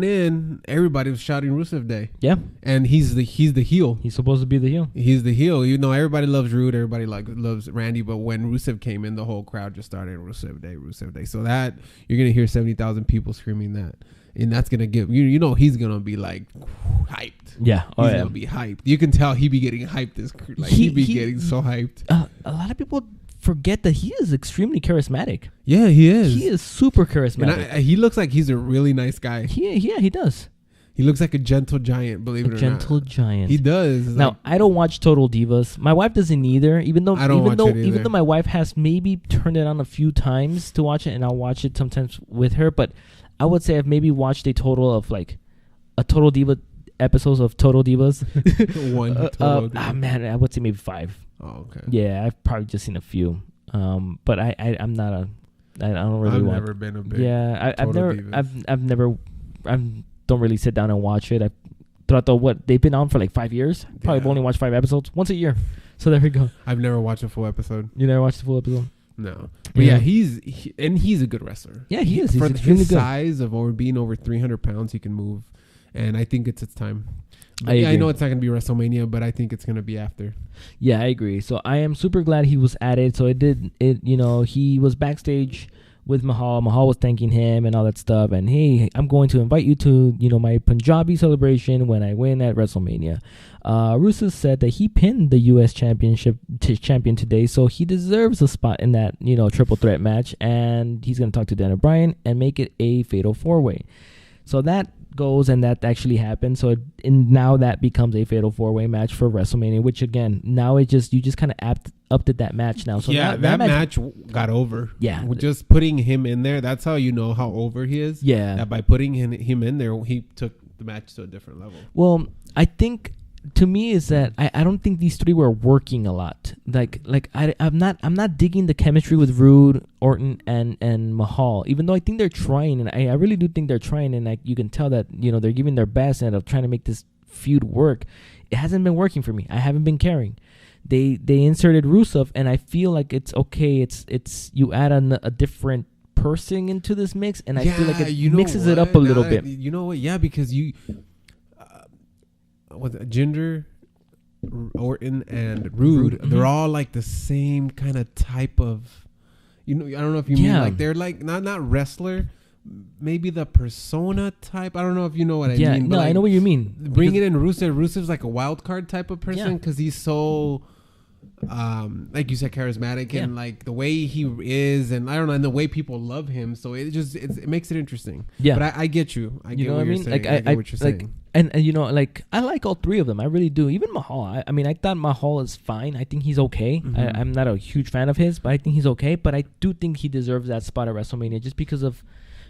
in, everybody was shouting Rusev Day. Yeah. And he's the heel. He's supposed to be the heel. He's the heel. Everybody loves Rude, everybody loves Randy, but when Rusev came in, the whole crowd just started Rusev Day. So that you're going to hear 70,000 people screaming that. And that's going to give he's going to be like hyped. Yeah. He's going to be hyped. You can tell he be getting hyped he'd be getting so hyped. A lot of people forget that he is extremely charismatic. Yeah, he is. He is super charismatic. And he looks like he's a really nice guy. He does. He looks like a gentle giant, believe it or not. Gentle giant. He does. Now, I don't watch Total Divas. My wife doesn't either, even though my wife has maybe turned it on a few times to watch it, and I'll watch it sometimes with her, but I would say I've maybe watched a total of like a Total Diva episodes of Total Divas. One Total Diva. Man, I would say maybe 5. Oh, okay. Yeah, I've probably just seen a few. But I'm not a. I don't really. I've never been a big. Yeah, I've never. I don't really sit down and watch it. Throughout they've been on for like 5 years. Probably only watched 5 episodes once a year. So there we go. I've never watched a full episode. You never watched a full episode? No. But yeah, he's a good wrestler. Yeah, he is. For his good. Size of being over 300 pounds, he can move, and I think it's time. I know it's not going to be WrestleMania, but I think it's going to be after. Yeah, I agree. So I am super glad he was added. So he was backstage with Mahal. Mahal was thanking him and all that stuff. And hey, I'm going to invite you to, my Punjabi celebration when I win at WrestleMania. Rusev said that he pinned the U.S. champion today, so he deserves a spot in that, triple threat match. And he's going to talk to Daniel Bryan and make it a fatal 4-way. So that goes, and that actually happened. So now that becomes a fatal 4-way match for WrestleMania, which again, now you just kind of upped that match now. So yeah, that match got over. Yeah, with just putting him in there, that's how you know how over he is. Yeah, that by putting him in there, he took the match to a different level. Well, I think to me is that I don't think these three were working a lot. I'm not digging the chemistry with Rude, Orton, and Mahal. Even though I think they're trying, and I really do think they're trying, and you can tell that they're giving their best and of trying to make this feud work. It hasn't been working for me. I haven't been caring. They inserted Rusev, and I feel like it's okay. It's you add a different person into this mix, and I feel like it mixes it up a little bit. You know what? Yeah, because with Jinder, Orton, and Rude, mm-hmm. They're all like the same kind of type of, I don't know if you mean like they're like not wrestler, maybe the persona type. I don't know if you know what I mean. Yeah, no, I know what you mean. Bringing in Rusev's like a wild card type of person because he's so like you said, charismatic and like the way he is, and I don't know, and the way people love him. So it makes it interesting. Yeah, but I get you. I get what you're saying. Like I get what you're saying. And you know, like I like all three of them. I really do. Even Mahal. I mean, I thought Mahal is fine. I think he's okay. Mm-hmm. I'm not a huge fan of his, but I think he's okay. But I do think he deserves that spot at WrestleMania just because of,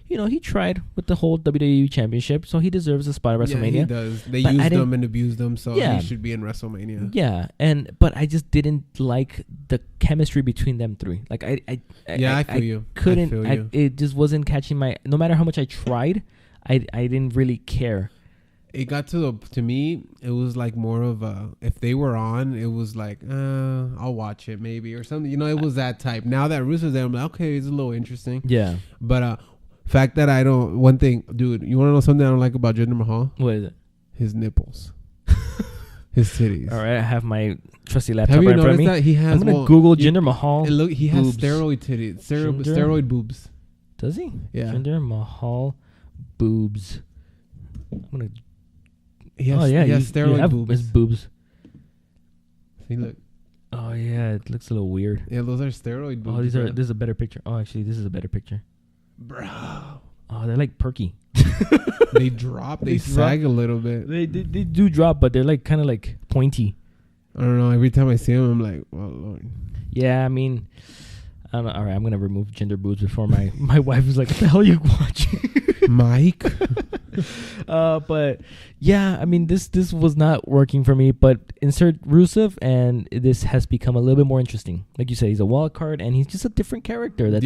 you know, he tried with the whole WWE Championship, so he deserves a spot at WrestleMania. Yeah, he does. They used him and abused him, so he should be in WrestleMania. Yeah, but I just didn't like the chemistry between them three. Like I feel you. Couldn't. It just wasn't catching my. No matter how much I tried, I didn't really care. It got to me. It was like more of a, if they were on, it was like I'll watch it maybe or something. You know, it was that type. Now that Russo's there, I'm like, okay, it's a little interesting. Yeah, but fact that I don't. One thing, dude. You want to know something I don't like about Jinder Mahal? What is it? His nipples. His titties. All right, I have my trusty laptop right in front of me. That he has, I'm gonna Google Jinder Mahal. He has steroid titties, steroid boobs. Does he? Yeah. Jinder Mahal boobs. I'm gonna. He has steroid boobs. His boobs. See, look. Oh yeah, it looks a little weird. Yeah, those are steroid boobs. Oh, this is a better picture. Oh, actually, this is a better picture. Bro. Oh, they're like perky. They drop. They sag a little bit. They do drop, but they're like kind of like pointy. I don't know. Every time I see them, I'm like, oh Lord. Yeah, I mean, I don't know. All right, I'm gonna remove gender boobs before my wife is like, "What the hell are you watching, Mike?" But yeah, I mean, this was not working for me. But insert Rusev, and this has become a little bit more interesting. Like you said, he's a wild card, and he's just a different character. That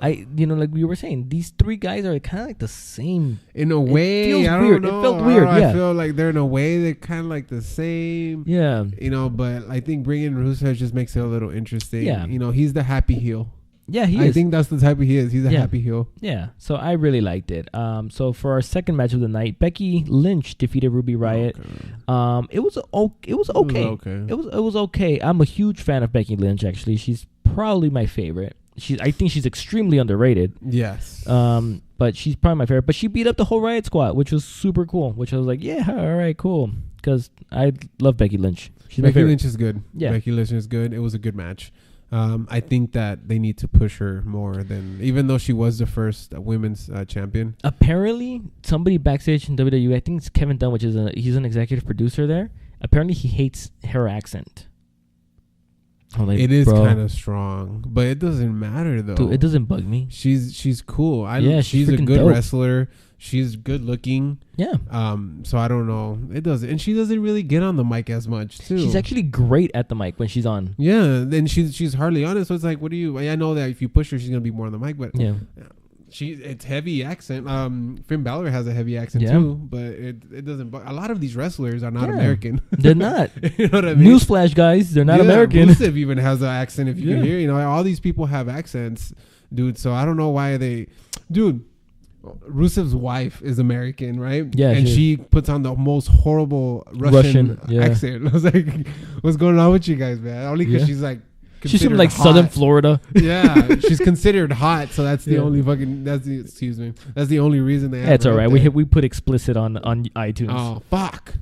like we were saying, these three guys are kind of like the same. In a way, I don't know. It felt weird. I feel like they're in a way they're kind of like the same. Yeah, you know, but I think bringing Rusev just makes it a little interesting. Yeah, you know, he's the happy heel. Yeah, he is. I think that's the type of he is. He's a happy heel. Yeah, so I really liked it. So for our second match of the night, Becky Lynch defeated Ruby Riott. Okay. It was okay. It was okay. I'm a huge fan of Becky Lynch. Actually, she's probably my favorite. I think she's extremely underrated. Yes. But she's probably my favorite. But she beat up the whole Riott Squad, which was super cool. Which I was like, yeah, all right, cool. Because I love Becky Lynch. Becky Lynch is good. Yeah, Becky Lynch is good. It was a good match. I think that they need to push her more than, even though she was the first women's champion. Apparently, somebody backstage in WWE, I think it's Kevin Dunn, which is he's an executive producer there. Apparently, he hates her accent. Like, it is kind of strong, but it doesn't matter though. Dude, it doesn't bug me. She's cool. She's a good dope wrestler. She's good looking. Yeah. So I don't know. It doesn't, and she doesn't really get on the mic as much too. She's actually great at the mic when she's on. Yeah, and she's hardly on it. So it's like, what do you? I know that if you push her, she's gonna be more on the mic, but yeah. It's heavy accent. Finn Balor has a heavy accent too, but it doesn't. A lot of these wrestlers are not American. They're not. You know what I mean? Newsflash, guys, they're not American. Rusev even has an accent. If you can hear, you know, all these people have accents, dude. So I don't know why dude. Rusev's wife is American, right? Yeah, and she puts on the most horrible Russian accent. I was like, "What's going on with you guys, man?" Only because she's like. She's from like hot. Southern Florida. Yeah, she's considered hot, so that's the only fucking. That's the only reason they. That's all right. We put explicit on iTunes. Oh fuck!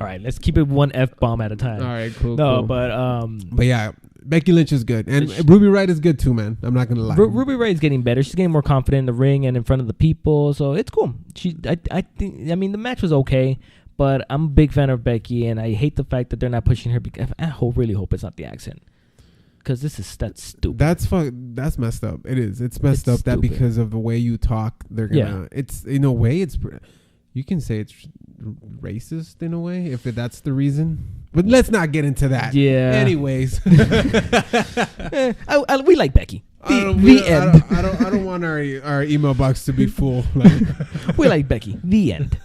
All right, let's keep it one F-bomb at a time. All right, cool. No, cool. But yeah, Becky Lynch is good, and Ruby Riott is good too, man. I'm not gonna lie. Ruby Riott is getting better. She's getting more confident in the ring and in front of the people, so it's cool. I think. I mean, the match was okay. But I'm a big fan of Becky, and I hate the fact that they're not pushing her. Because I really hope it's not the accent, because that's stupid. That's messed up. It is. It's messed up. That because of the way you talk, they're gonna. Yeah. It's in a way. You can say it's racist in a way if that's the reason. But let's not get into that. Yeah. Anyways, we like Becky. The end. I don't want our email box to be full. We like Becky. The end.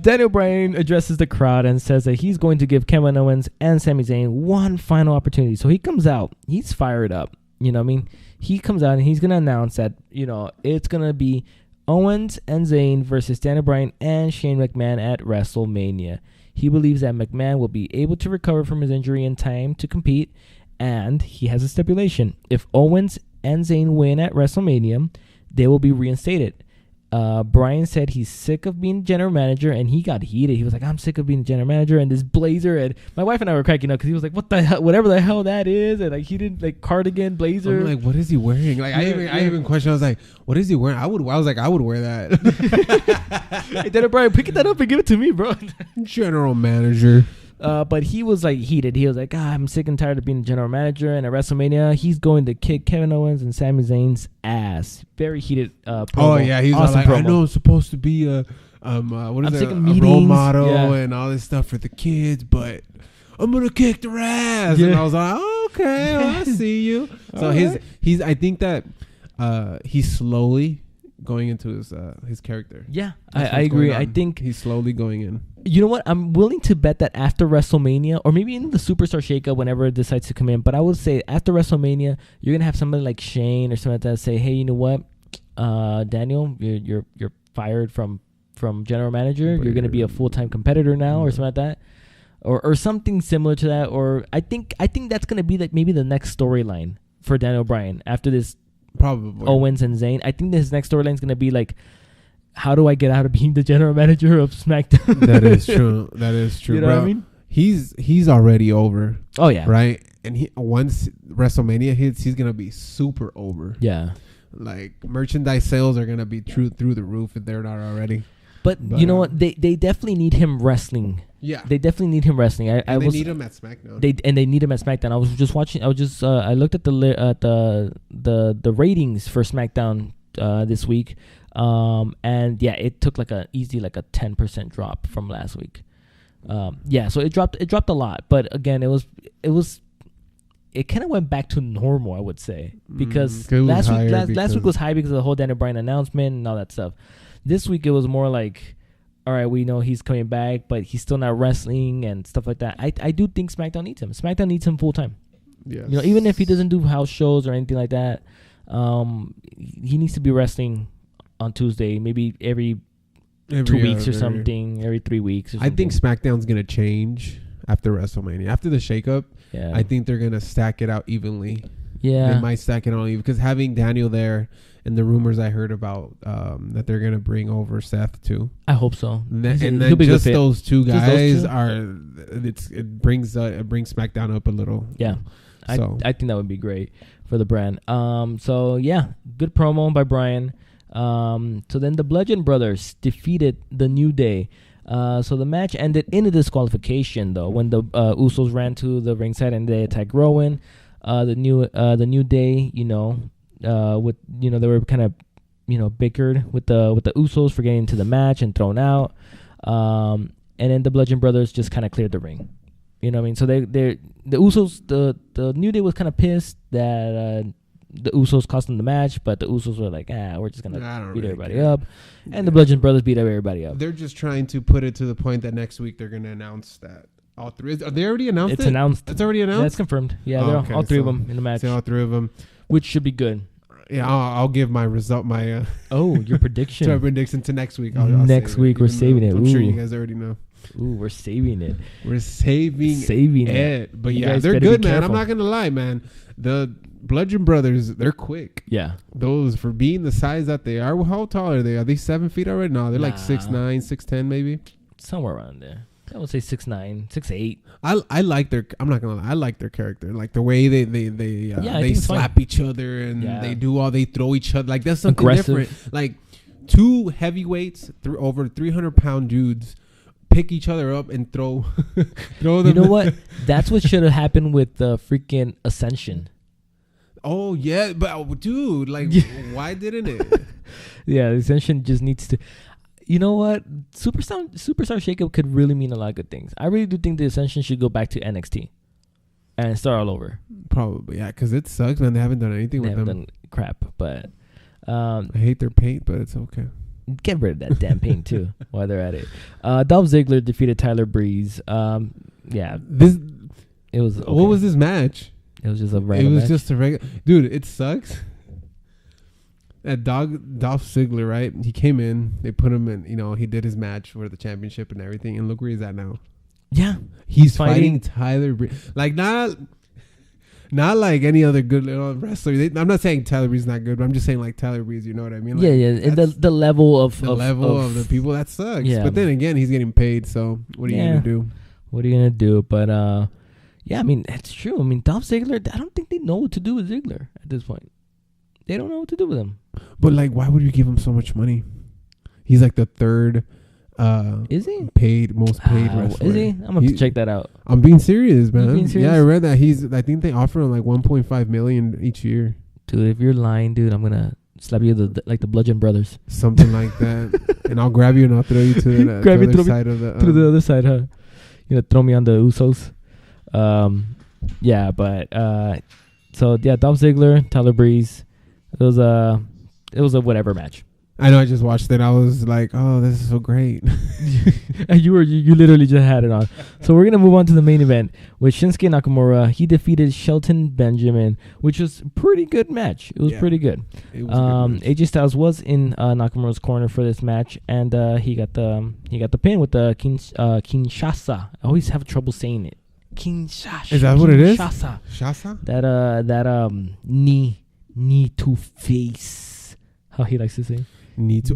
Daniel Bryan addresses the crowd and says that he's going to give Kevin Owens and Sami Zayn one final opportunity. So he comes out. He's fired up. You know what I mean? He comes out and he's going to announce that, you know, it's going to be Owens and Zayn versus Daniel Bryan and Shane McMahon at WrestleMania. He believes that McMahon will be able to recover from his injury in time to compete. And he has a stipulation. If Owens and Zayn win at WrestleMania, they will be reinstated. Brian said he's sick of being general manager, and he got heated. He was like, I'm sick of being general manager, and this blazer. And my wife and I were cracking up because he was like, what the hell, whatever the hell that is. And like, he didn't like cardigan, blazer. I'm like, what is he wearing? Like, I even questioned. I was like, what is he wearing? I was like, I would wear that. Hey, then Brian, pick that up and give it to me, bro. General manager. But he was like heated. He was like, I'm sick and tired of being a general manager. And at WrestleMania, he's going to kick Kevin Owens and Sami Zayn's ass. Very heated promo. Oh yeah, he's awesome like, promo. I know I'm supposed to be a a role model and all this stuff for the kids, but I'm gonna kick their ass. Yeah. And I was like, okay, well, I see you. So he's I think that he's slowly going into his character. Yeah, I agree. I think he's slowly going in. You know what? I'm willing to bet that after WrestleMania, or maybe in the Superstar Shakeup, whenever it decides to come in, but I would say after WrestleMania, you're gonna have somebody like Shane or something like that say, "Hey, you know what, Daniel, you're fired from general manager. You're gonna be a full-time competitor now, or something like that, or something similar to that." Or I think that's gonna be like maybe the next storyline for Daniel Bryan after this. Probably Owens and Zayn. I think this next storyline is gonna be like, how do I get out of being the general manager of SmackDown? That is true. That is true. You know what I mean? He's already over. Oh yeah. Right. And once WrestleMania hits, he's gonna be super over. Yeah. Like merchandise sales are gonna be through the roof if they're not already. But you know what? They definitely need him wrestling. Yeah. They definitely need him wrestling. They need him at SmackDown. They need him at SmackDown. I was just watching. I looked at the ratings for SmackDown this week. And yeah, it took like a 10% drop from last week. Yeah, so it dropped a lot, but again, it kind of went back to normal, I would say, because last week was high because of the whole Daniel Bryan announcement and all that stuff. This week it was more like, all right, we know he's coming back, but he's still not wrestling and stuff like that. I do think SmackDown needs him. SmackDown needs him full time. Yes. You know, even if he doesn't do house shows or anything like that, he needs to be wrestling on Tuesday, maybe every 2 weeks or something, every 3 weeks or something. I think SmackDown's going to change after WrestleMania. After the shakeup, I think they're going to stack it out evenly. Yeah. They might stack it on even because having Daniel there and the rumors I heard about that they're going to bring over Seth too. I hope so. And then just those two guys it brings SmackDown up a little. Yeah. So. I think that would be great for the brand. So yeah, good promo by Brian. So then the Bludgeon Brothers defeated the New Day. So the match ended in a disqualification though when the Usos ran to the ringside and they attacked Rowan. The New Day, with they were kind of bickered with the Usos for getting into the match and thrown out. And then the Bludgeon Brothers just kind of cleared the ring. You know what I mean? So the Usos, the New Day was kind of pissed that the Usos cost them the match, but the Usos were like, we're just going to beat everybody up. And the Bludgeon Brothers beat everybody up. They're just trying to put it to the point that next week they're going to announce that all three. Are they already announced it? It's announced. It's already announced? Yeah, it's confirmed. Yeah, all three of them in the match. All three of them. Which should be good. Yeah, I'll give my result, your prediction. My prediction to next week. Next week, we're saving it. I'm sure you guys already know. Ooh, we're saving it. We're saving it. But yeah, they're good, man. I'm not going to lie, man. The Bludgeon Brothers, they're quick. Yeah. Those, for being the size that they are, how tall are they? Are they 7 feet already? No, they're like 6'9", 6'10", maybe. Somewhere around there. I would say 6'9", 6'8". I like their. I'm not gonna lie. I like their character. Like the way they slap each other and they throw each other. Like that's something different. Like two heavyweights, over 300-pound dudes pick each other up and throw them. You know what? That's what should have happened with the freaking Ascension. Oh yeah, but dude, like why didn't it? Yeah, the Ascension just needs to. You know what? Superstar Shakeup could really mean a lot of good things. I really do think the Ascension should go back to NXT and start all over. Probably, yeah, because it sucks, man. They haven't done anything with them. Done crap, but I hate their paint, but it's okay. Get rid of that damn paint too while they're at it. Dolph Ziggler defeated Tyler Breeze. Yeah, it was. Okay. What was this match? It was just a random. It was just a regular. Dude, it sucks. That Dolph Ziggler, right? He came in. They put him in. He did his match for the championship and everything. And look where he's at now. Yeah, he's fighting Tyler Breeze. Like not Not like any other good wrestler. I'm not saying Tyler Breeze is not good, but I'm just saying like Tyler Breeze. You know what I mean? Like, And the level of the people that sucks. Yeah. But then again, he's getting paid. So what are you gonna do? What are you gonna do? But yeah, I mean it's true. I mean Dolph Ziggler. I don't think they know what to do with Ziggler at this point. They don't know what to do with him. But like, why would you give him so much money? He's like the third. Is he most paid wrestler? Is he? I'm gonna have to check that out. I'm being serious, man. Being serious? Yeah, I read that I think they offer him like 1.5 million each year. Dude, if you're lying, dude, I'm gonna slap you like the Bludgeon Brothers. Something like that. And I'll grab you and I'll throw you to the other side of the to the other side, huh? You know, throw me on the Usos. Yeah, but so yeah, Dolph Ziggler, Tyler Breeze. It was a whatever match. I know. I just watched it. I was like, "Oh, this is so great." You literally just had it on. So we're gonna move on to the main event with Shinsuke Nakamura. He defeated Shelton Benjamin, which was a pretty good match. It was pretty good. It was a good match. AJ Styles was in Nakamura's corner for this match, and he got the pin with the Kinshasa. I always have trouble saying it. Kinshasa. Is that what it is? Shasa. That knee to face. How he likes to say.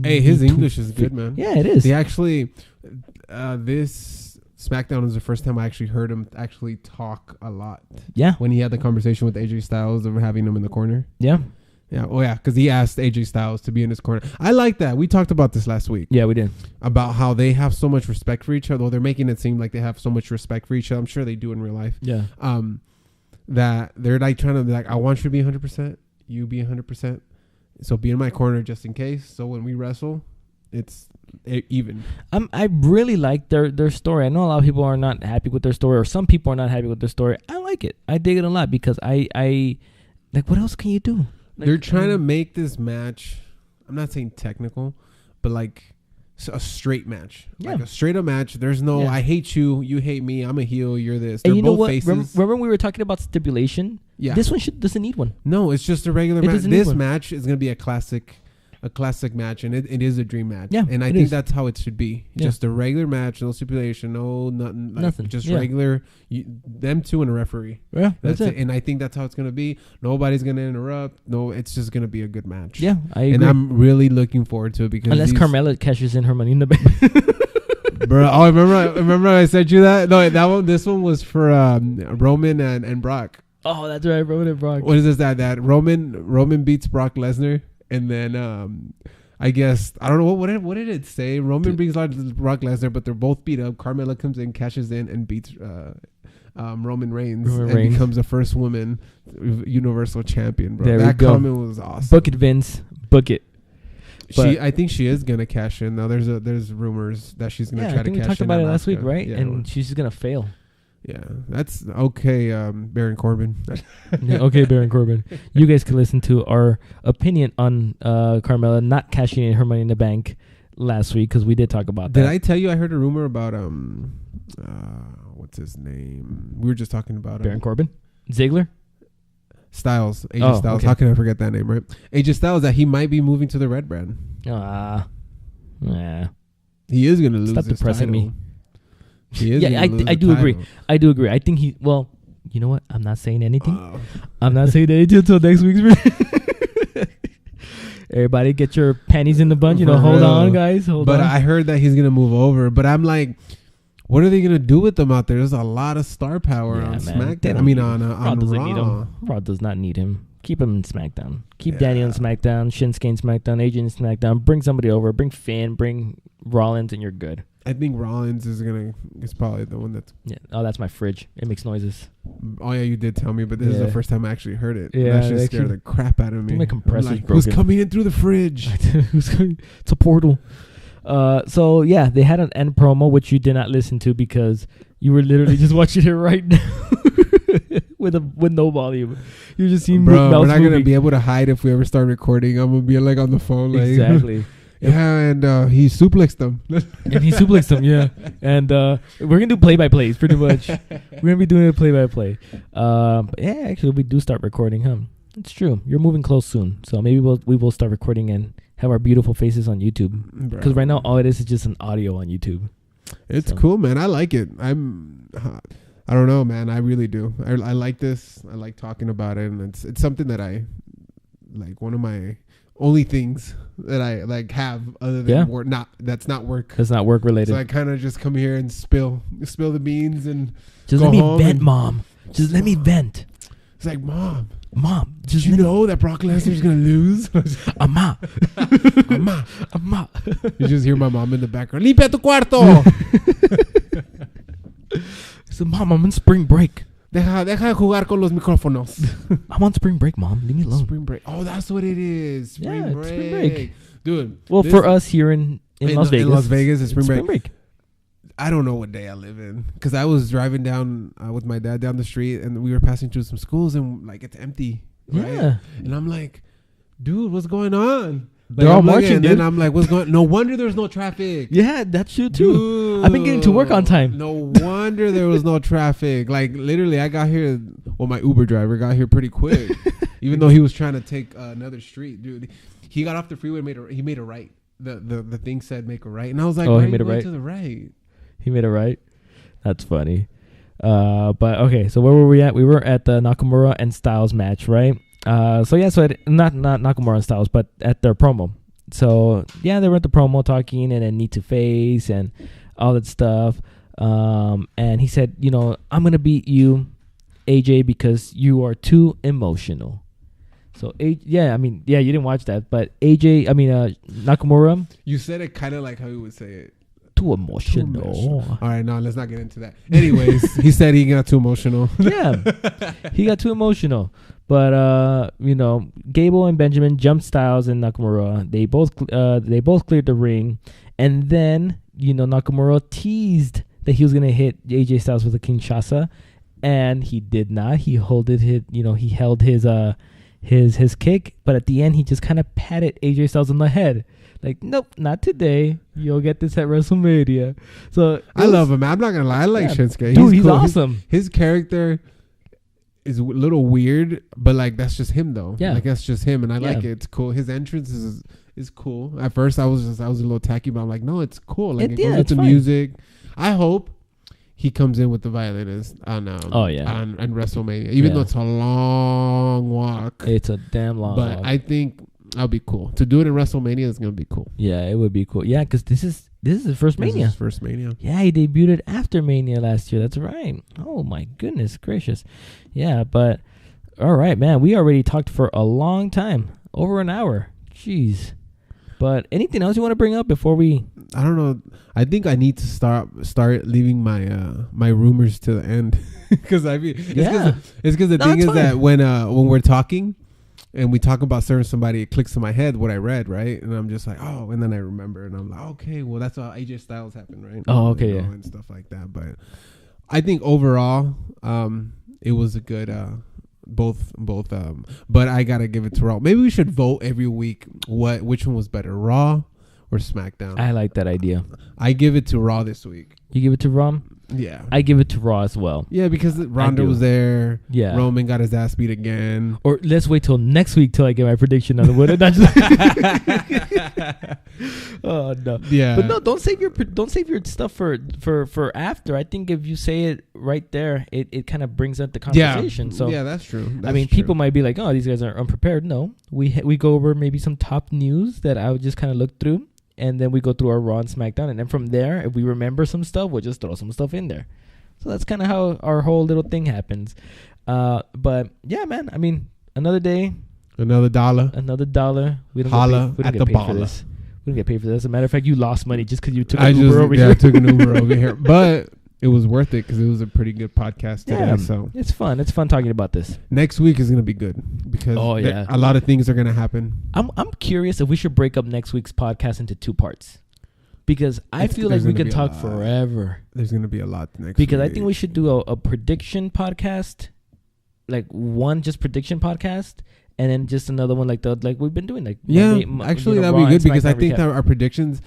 Hey, his English is good, man. Yeah, it is. He actually, this SmackDown was the first time I actually heard him actually talk a lot. Yeah. When he had the conversation with AJ Styles of having him in the corner. Yeah. Yeah. Oh, yeah. Because he asked AJ Styles to be in his corner. I like that. We talked about this last week. Yeah, we did. About how they have so much respect for each other. Well, they're making it seem like they have so much respect for each other. I'm sure they do in real life. Yeah. That they're like trying to be like, I want you to be 100%. You be 100%. So be in my corner just in case. So when we wrestle, it's even. I really like their story. I know a lot of people are not happy with their story, or some people are not happy with their story. I like it. I dig it a lot because I like. What else can you do? Like, they're trying to make this match. I'm not saying technical, but like a straight match. Yeah. Like a straight up match. There's no I hate you, you hate me. I'm a heel, you're this. They're and you know both what? faces. Remember we were talking about stipulation. Yeah. This one doesn't need one. No, it's just a regular match. This one. match is gonna be a classic match, and it is a dream match. Yeah, and I think that's how it should be. Yeah. Just a regular match, no stipulation, no nothing. Like nothing. Just regular. Them two and a referee. Yeah, that's it. And I think that's how it's gonna be. Nobody's gonna interrupt. No, it's just gonna be a good match. Yeah, I agree. And I'm really looking forward to it because unless Carmella cashes in her money in the bank. Bro, I remember I sent you that. No, this one was for Roman and Brock. Oh, that's right, Roman and Brock. What is this? That Roman beats Brock Lesnar, and then I guess I don't know what did it say? Roman beats Brock Lesnar, but they're both beat up. Carmella comes in, cashes in, and beats Roman Reigns becomes the first woman Universal Champion. Bro, that comment was awesome. Book it, Vince. Book it. I think she is gonna cash in now. There's rumors that she's gonna try to cash in. We talked about it last week, right? Yeah, and she's gonna fail. Yeah, that's okay. Baron Corbin. Okay, Baron Corbin. You guys can listen to our opinion on Carmella not cashing in her Money in the Bank last week because we did talk about that. Did I tell you I heard a rumor about what's his name? We were just talking about Baron Corbin, Ziggler, Styles, AJ Styles. Okay. How can I forget that name? Right, AJ Styles. That he might be moving to the Red Brand. Yeah. He is gonna lose. Stop depressing me. Yeah, I do agree. I do agree. I think he. Well, you know what? I'm not saying anything. I'm not saying anything until next week's. Everybody, get your panties in the bunch. Hold on, guys. Hold on. But I heard that he's gonna move over. But I'm like, what are they gonna do with them out there? There's a lot of star power on SmackDown. I mean, on Raw. Raw does not need him. Keep him in SmackDown. Keep Danny on SmackDown. Shinsuke in SmackDown. AJ in SmackDown. Bring somebody over. Bring Finn. Bring Rollins, and you're good. I think Rollins is probably the one that's... Yeah. Oh, that's my fridge. It makes noises. Oh, yeah, you did tell me, but this is the first time I actually heard it. Yeah. That just scared the crap out of me. My compressor's broken. Who's coming in through the fridge? It's a portal. So, yeah, they had an end promo, which you did not listen to because you were literally just watching it right now with no volume. You just seen we're not going to be able to hide if we ever start recording. I'm going to be like on the phone. Like, exactly. Yeah, and he suplexed them. Yeah. And we're going to do play-by-plays, pretty much. We're going to be doing a play-by-play. But yeah, actually, we do start recording, huh? It's true. You're moving close soon. So maybe we will start recording and have our beautiful faces on YouTube. Because right now, all it is just an audio on YouTube. It's cool, man. I like it. I don't know, man. I really do. I like this. I like talking about it, and it's something that I like. One of my only things that I like have other than work. That's not work. That's not work related. So I kind of just come here and spill the beans and just go let me home vent, Mom. Just let me vent. It's like, Mom, did you know that Brock Lesnar's gonna lose? Ama. You just hear my mom in the background. Limpia tu cuarto. So, Mom, I'm on spring break. Deja de jugar con los micrófonos. I'm on spring break, Mom. Leave me alone. Spring break. Oh, that's what it is. Spring break. Dude. Well, for us here in Las Vegas. In Las Vegas, it's spring break. I don't know what day I live in. Because I was driving down with my dad down the street, and we were passing through some schools, and like it's empty. Right? Yeah. And I'm like, dude, what's going on? They're all marching, dude. And I'm like, what's going on? No wonder there's no traffic. Yeah, that's true, too. Dude, I've been getting to work on time. No wonder there was no traffic. Like, literally, I got here. Well, my Uber driver got here pretty quick. Even though he was trying to take another street. Dude, he got off the freeway and he made a right. The thing said make a right. And I was like, oh, why he made a right? To the right? He made a right? That's funny. But, okay, so where were we at? We were at the Nakamura and Styles match, right? Not Nakamura and Styles, but at their promo. So yeah, they were at the promo talking, and then Need to Face and all that stuff. And he said, I'm gonna beat you, AJ, because you are too emotional. So you didn't watch that, but Nakamura. You said it kind of like how he would say it. Too emotional. All right, no, let's not get into that. Anyways, he said he got too emotional. Yeah, he got too emotional. But Gable and Benjamin jumped Styles and Nakamura. They both cleared the ring, and then Nakamura teased that he was gonna hit AJ Styles with a Kinshasa, and he did not. He held his kick, but at the end he just kind of patted AJ Styles on the head. Like, nope, not today. You'll get this at WrestleMania. So I love him. I'm not gonna lie. I like Shinsuke. Dude, he's cool. Awesome. His character is a little weird, but like that's just him though. Yeah, like that's just him, and I like it. It's cool. His entrance is cool. At first, I was a little tacky, but I'm like, no, it's cool. Like it goes with the music. I hope he comes in with the violinist on WrestleMania, even though it's a long walk. It's a damn long walk. But I think that'll be cool. To do it in WrestleMania is gonna be cool. Yeah, it would be cool. Yeah, because this is his first Mania. First Mania. Yeah, he debuted after Mania last year. That's right. Oh my goodness gracious. Yeah, but all right, man. We already talked for a long time, over an hour. Jeez. But anything else you want to bring up before we? I don't know. I think I need to start leaving my rumors to the end because it's because the thing is that when we're talking. And we talk about somebody, it clicks to my head what I read, right? And I'm just like, oh, and then I remember, and I'm like, okay, well, that's how AJ Styles happened, right? Oh, okay, and stuff like that. But I think overall, it was a good both. But I gotta give it to Raw. Maybe we should vote every week which one was better, Raw or SmackDown. I like that idea. I give it to Raw this week. You give it to Raw? Yeah. I give it to Raw as well. Yeah, because Ronda was there. Yeah. Roman got his ass beat again. Or let's wait till next week till I get my prediction on the winner. Oh no. Yeah. But no, don't save your stuff for after. I think if you say it right there, it kind of brings up the conversation. Yeah. So yeah, that's true. People might be like, oh, these guys are unprepared. No, we go over maybe some top news that I would just kind of look through. And then we go through our Raw and SmackDown. And then from there, if we remember some stuff, we'll just throw some stuff in there. So that's kind of how our whole little thing happens. But, yeah, man. I mean, another day. Another dollar. We don't Holla get at the paid for baller. this. We don't get paid for this. As a matter of fact, you lost money just because you took an Uber over here. Yeah, I took an Uber over here. But it was worth it because it was a pretty good podcast today. Yeah, so it's fun. It's fun talking about this. Next week is going to be good because a lot of things are going to happen. I'm curious if we should break up next week's podcast into 2 parts. Because I feel like we could talk forever. There's going to be a lot next week. Because I think we should do a prediction podcast. Like one just prediction podcast. And then just another one like we've been doing. Like actually that'd be good because I think that our predictions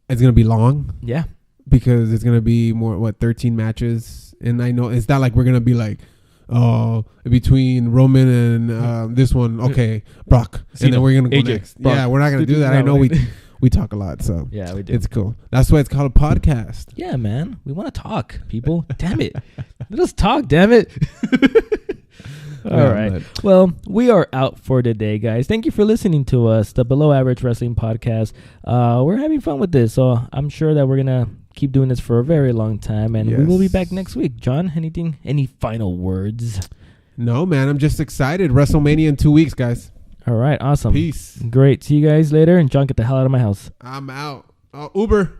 is going to be long. Yeah. Because it's going to be 13 matches. And I know it's not like we're going to be like, between Roman and this one, okay, Brock. And then we're going to go next. Brock. Yeah, we're not going to do that. I know we talk a lot, so yeah, we do. It's cool. That's why it's called a podcast. Yeah, man. We want to talk, people. Damn it. Let us talk, damn it. All right. Man. Well, we are out for today, guys. Thank you for listening to us, the Below Average Wrestling Podcast. We're having fun with this, so I'm sure that we're going to keep doing this for a very long time, and we will be back next week. John, any final words? No, man. I'm just excited. WrestleMania in 2 weeks, guys. All right. Awesome. Peace. Great. See you guys later, and John, get the hell out of my house. I'm out. Uber.